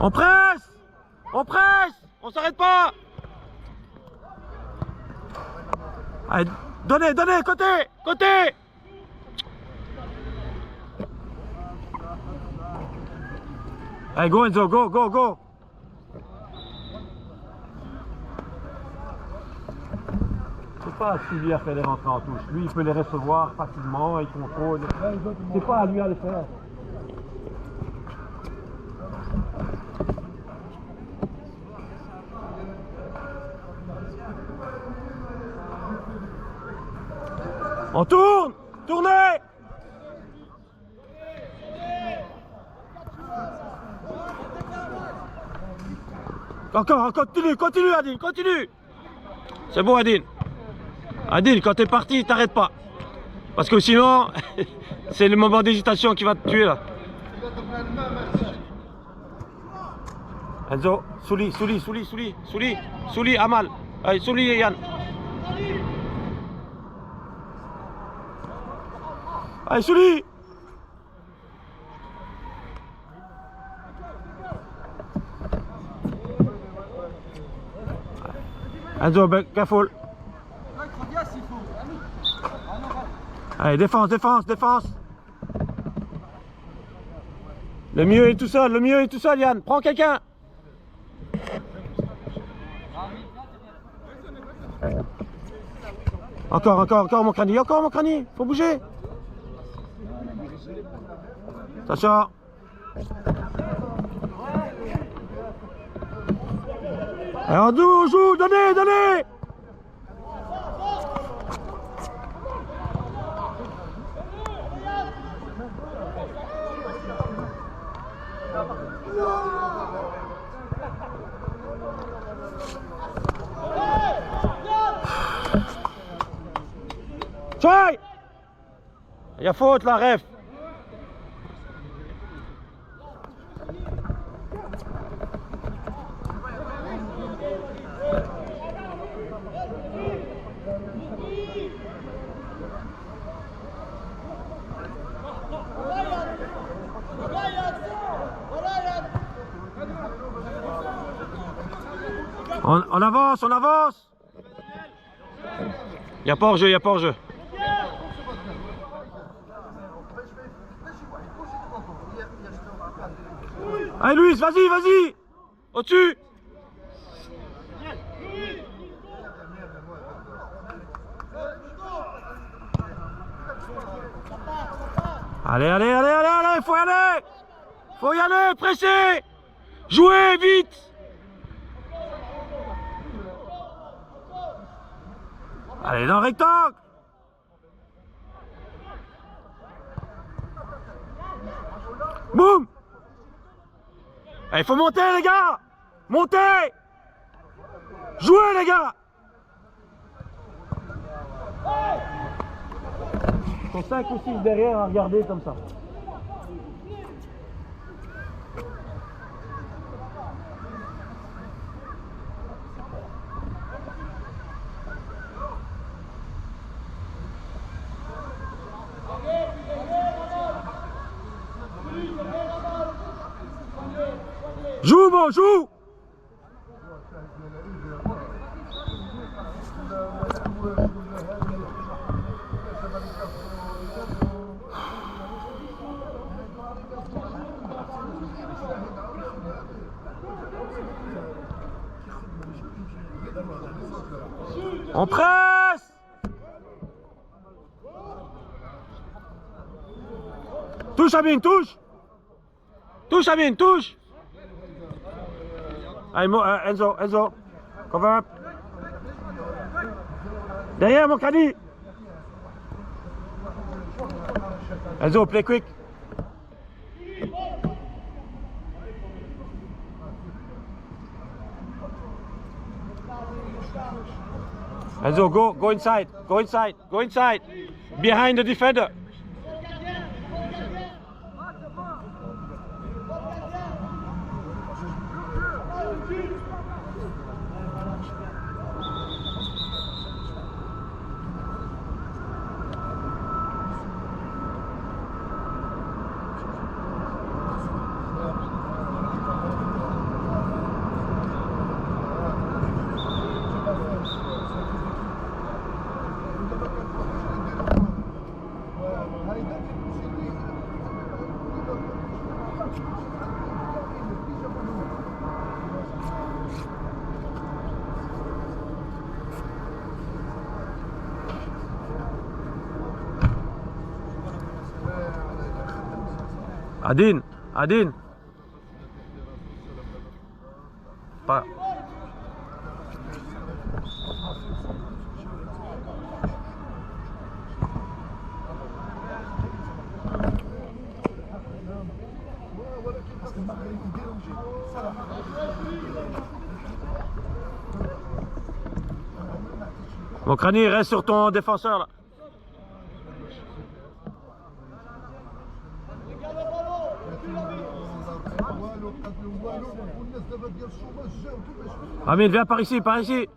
On presse, on s'arrête pas. Allez, donnez, côté. Allez, go Enzo, go. pas Sully à faire les rentrées en touche. Lui, il peut les recevoir facilement, il contrôle. C'est pas à lui à les faire. On tourne! Tournez! Encore, continue Adine, continue! C'est bon Adine. Adine, quand t'es parti, t'arrêtes pas. Parce que sinon, c'est le moment d'hésitation qui va te tuer là. Enzo, Sully, Amal. Allez, Sully et Yann. Allez, Sully! Enzo, careful. Allez, défense. Le mieux est tout seul, Yann. Prends quelqu'un. Encore mon crâne. Faut bouger. Attention. Allez, on joue, donnez. Try! Il y a faute là, ref. On avance. Il n'y a pas hors-jeu, Allez Luis, vas-y. Au-dessus. Allez, faut y aller, pressez. Jouez vite. Allez, dans le rectangle. Boum. Il faut monter, les gars. Montez. Jouez, les gars. Ils sont 5 ou 6 derrière à regarder comme ça. Joue. On presse. Touche Amine, touche. Allez, Enzo, cover up. Derrière mon caddie. Enzo, play quick. Enzo, go inside. Behind the defender. Adine, Adine. Pas. Mon crânier, reste sur ton défenseur là. Amine, viens par ici, par ici.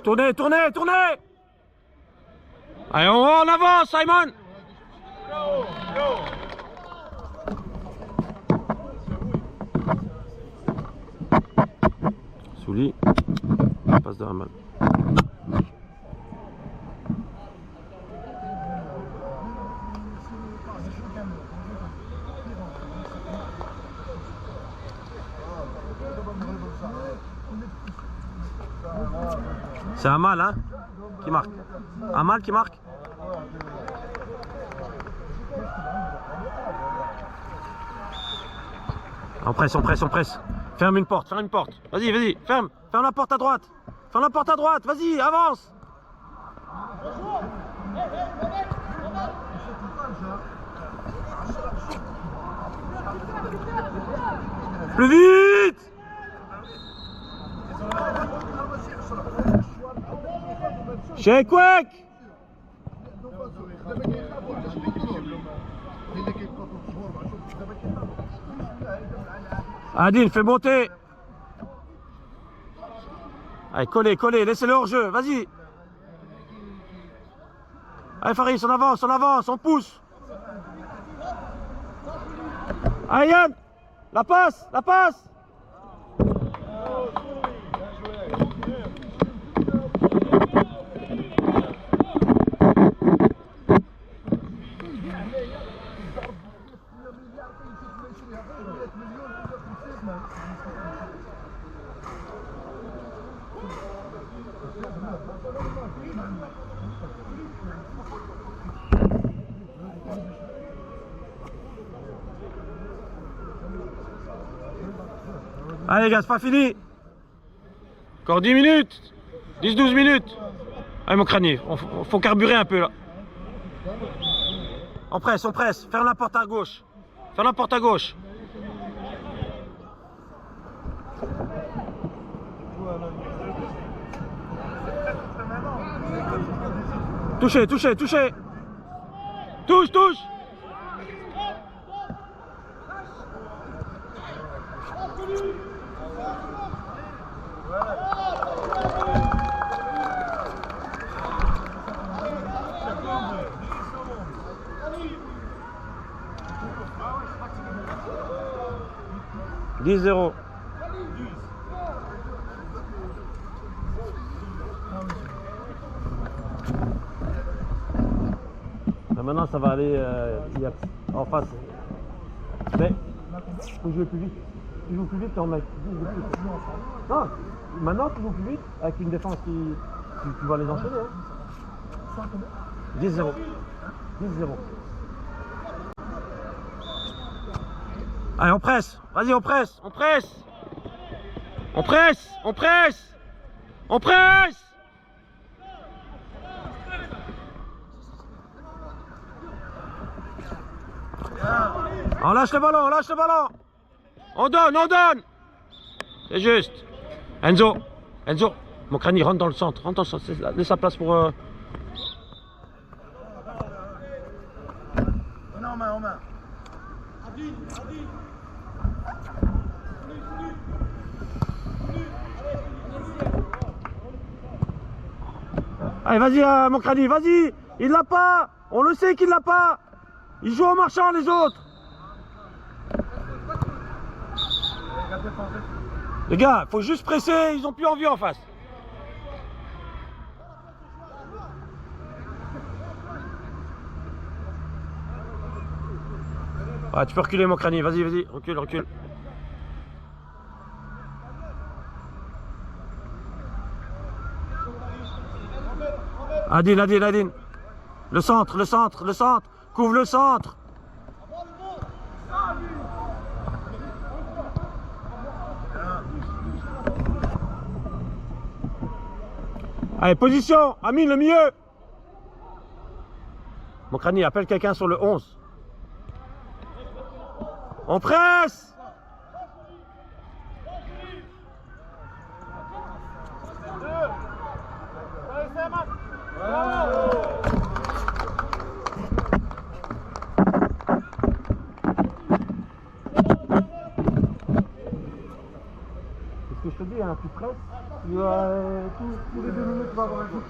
Tournez, tournez, tournez. Allez, on avance, Simon. Souli, passe de Haman. C'est Amal, hein, qui marque. Amal qui marque. On presse, on presse, on presse. Ferme une porte, ferme une porte. Vas-y, vas-y, ferme. Ferme la porte à droite. Ferme la porte à droite, vas-y, avance. Plus vite. Shekwek. Adine, fais monter. Allez, collez, collez, laissez-le hors jeu, vas-y. Allez Faris, on avance, on pousse. Allez Yann, la passe, la passe. Allez les gars, c'est pas fini. Encore 10 minutes. 10-12 minutes. Allez mon crânier, faut carburer un peu là. On presse, on presse. Ferme la porte à gauche. Ferme la porte à gauche. Touchez, touchez, touchez. Touche, touche. « 10-0. » Maintenant ça va aller en face. Mais il faut jouer plus vite. Tu joues plus vite en mec. Non, maintenant tu joues plus vite avec une défense qui. Tu vas les enchaîner. Hein. 10-0. 10-0. Allez, on presse. Vas-y, on presse. On presse. On presse. On presse. On presse. On lâche le ballon, on lâche le ballon. On donne, on donne. C'est juste. Enzo, Enzo. Mon crânier rentre dans le centre. Rentre dans le centre. Laisse sa place pour... En main, en main. Allez, vas-y, mon crânier, vas-y. Il l'a pas. On le sait qu'il l'a pas. Ils jouent en marchant, les autres. Les gars, faut juste presser. Ils ont plus envie en face. Ah, tu peux reculer, mon crânier. Vas-y, vas-y. Recule, recule. Adine, Adine, Adine. Le centre, le centre, le centre. Couvre le centre. Allez, position. Amine, le milieu. Mokrani, appelle quelqu'un sur le 11. On presse. C'est ce que je te dis, hein, tu presses, tous les 2 minutes tu vas avoir un coup.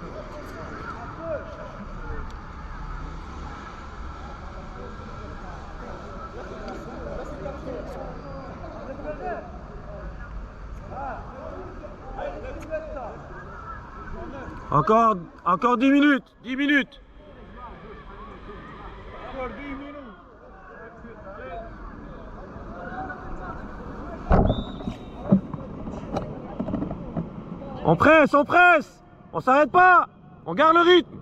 Encore 10 minutes. 10 minutes. On presse, on presse. On s'arrête pas. On garde le rythme.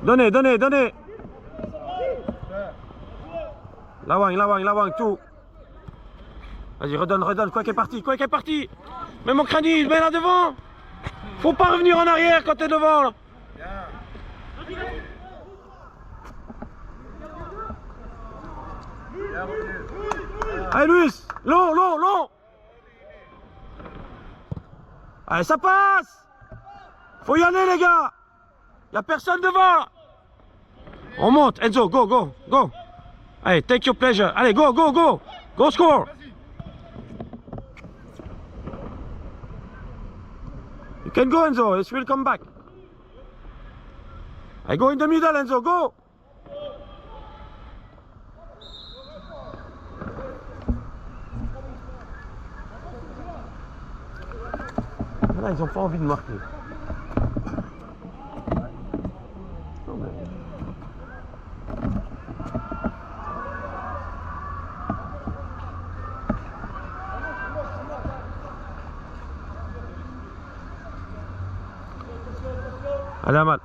Donnez, donnez, donnez. La wang, tout. Vas-y, redonne, quoi qu'est parti. Mais mon crâne, mets là devant. Faut pas revenir en arrière quand t'es devant là. Allez Luis, long. Allez, ça passe. Faut y aller les gars. Y a personne devant. On monte, Enzo, go. Allez, take your pleasure. Allez, go. Go score. You can go, Enzo. It will come back. I go in the middle, Enzo. Go. Là, ils ont pas envie de marquer. Allez, Amal.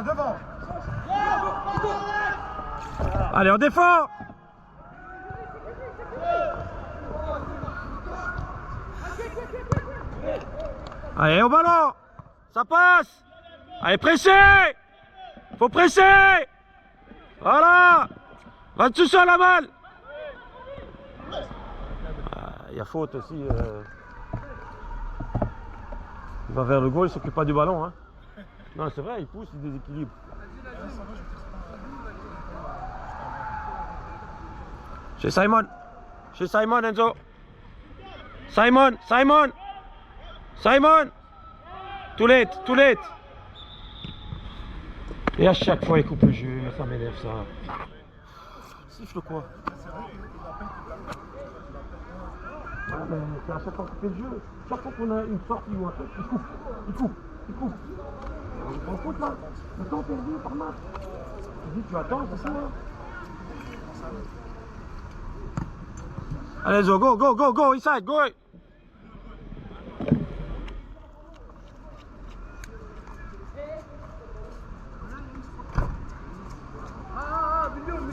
Devant. Allez, on défend. Allez, au ballon. Ça passe. Allez, pressez. Faut presser. Voilà. Va tout seul, Amal. Il y a faute aussi. Il va vers le goal, il s'occupe pas du ballon. Hein. Non, c'est vrai, il pousse, il déséquilibre. Chez Simon, Enzo. Simon. Too late. Et à chaque fois, il coupe le jeu, ça m'énerve ça. Siffle quoi? C'est à chaque fois qu'on fait le jeu, chaque fois qu'on a une sortie ou un truc, il coupe. On se rend compte là, le temps perdu par match. Tu dis, tu attends, c'est ça. Allez, Zo, go, inside, go.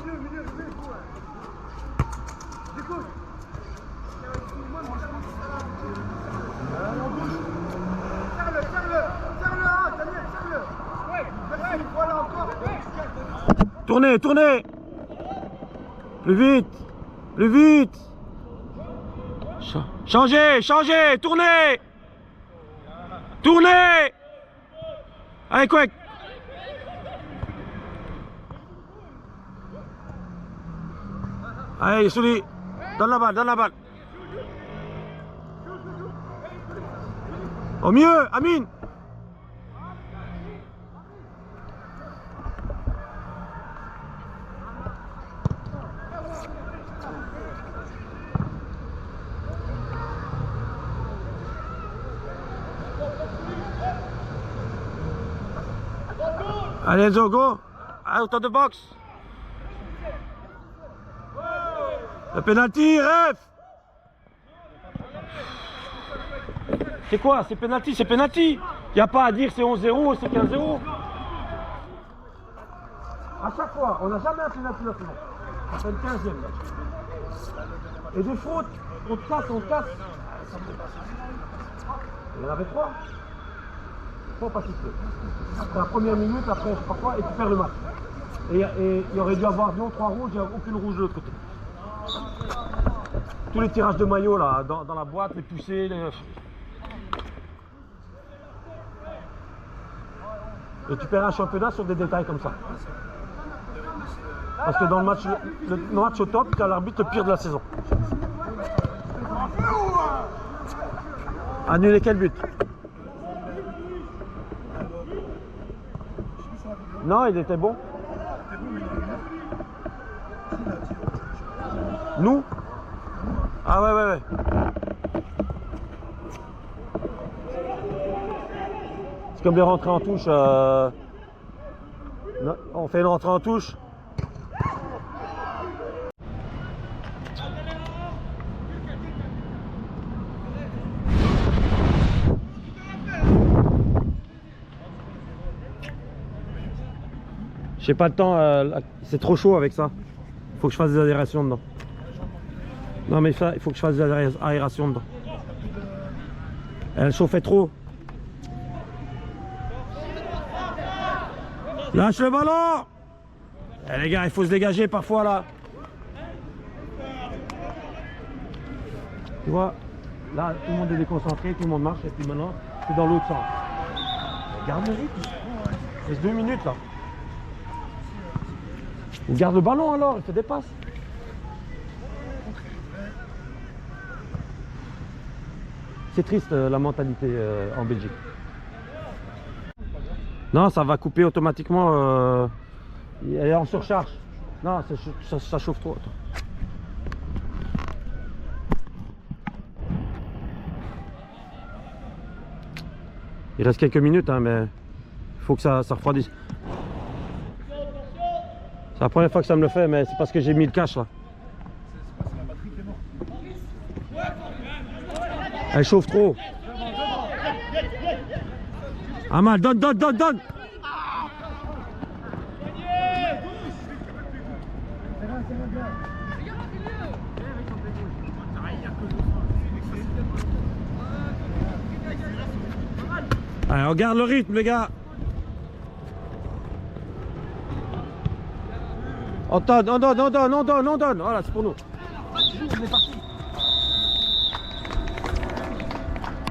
Milieu. Écoute. Serre-le, Daniel, serre-le. Ouais, voilà encore. Tournez. Plus vite. Changez, tournez. Allez, quick. Allez, Souli, donne la balle. Au mieux, Amine. Allez, Enzo, go. Out of the box. Le penalty, ref. C'est quoi? C'est penalty. Y a pas à dire c'est 11-0 ou c'est 15-0. À chaque fois, on n'a jamais un pénalty la saison. C'est le 15e match. Et des fautes, on te casse. Il y en avait 3. 3 pas sifflés. Après la première minute, après je sais pas quoi, et tu perds le match. Et il aurait dû avoir non 3 rouges, il n'y a aucune rouge de l'autre côté. Tous les tirages de maillots là, dans la boîte, les poussées, Et tu perds un championnat sur des détails comme ça. Parce que dans le match au top, tu as l'arbitre le pire de la saison. Annulé quel but? Non, il était bon. Nous? Ah ouais. C'est comme des rentrées en touche. On fait une rentrée en touche. J'ai pas le temps, c'est trop chaud avec ça. Faut que je fasse des aérations dedans. Non mais il faut que je fasse des aérations dedans. Elle chauffait trop. Lâche le ballon. Eh les gars, il faut se dégager parfois là. Tu vois, là tout le monde est déconcentré, tout le monde marche et puis maintenant c'est dans l'autre sens. Garde le rythme. Il reste 2 minutes là. On garde le ballon alors, il te dépasse. C'est triste la mentalité en Belgique. Non, ça va couper automatiquement. Elle est en surcharge. Non, ça chauffe trop. Attends. Il reste quelques minutes, hein, mais il faut que ça refroidisse. C'est la première fois que ça me le fait, mais c'est parce que j'ai mis le cache là. Elle chauffe trop. Amal, donne. Allez, on garde le rythme, les gars. On donne. Voilà, c'est pour nous. On est parti.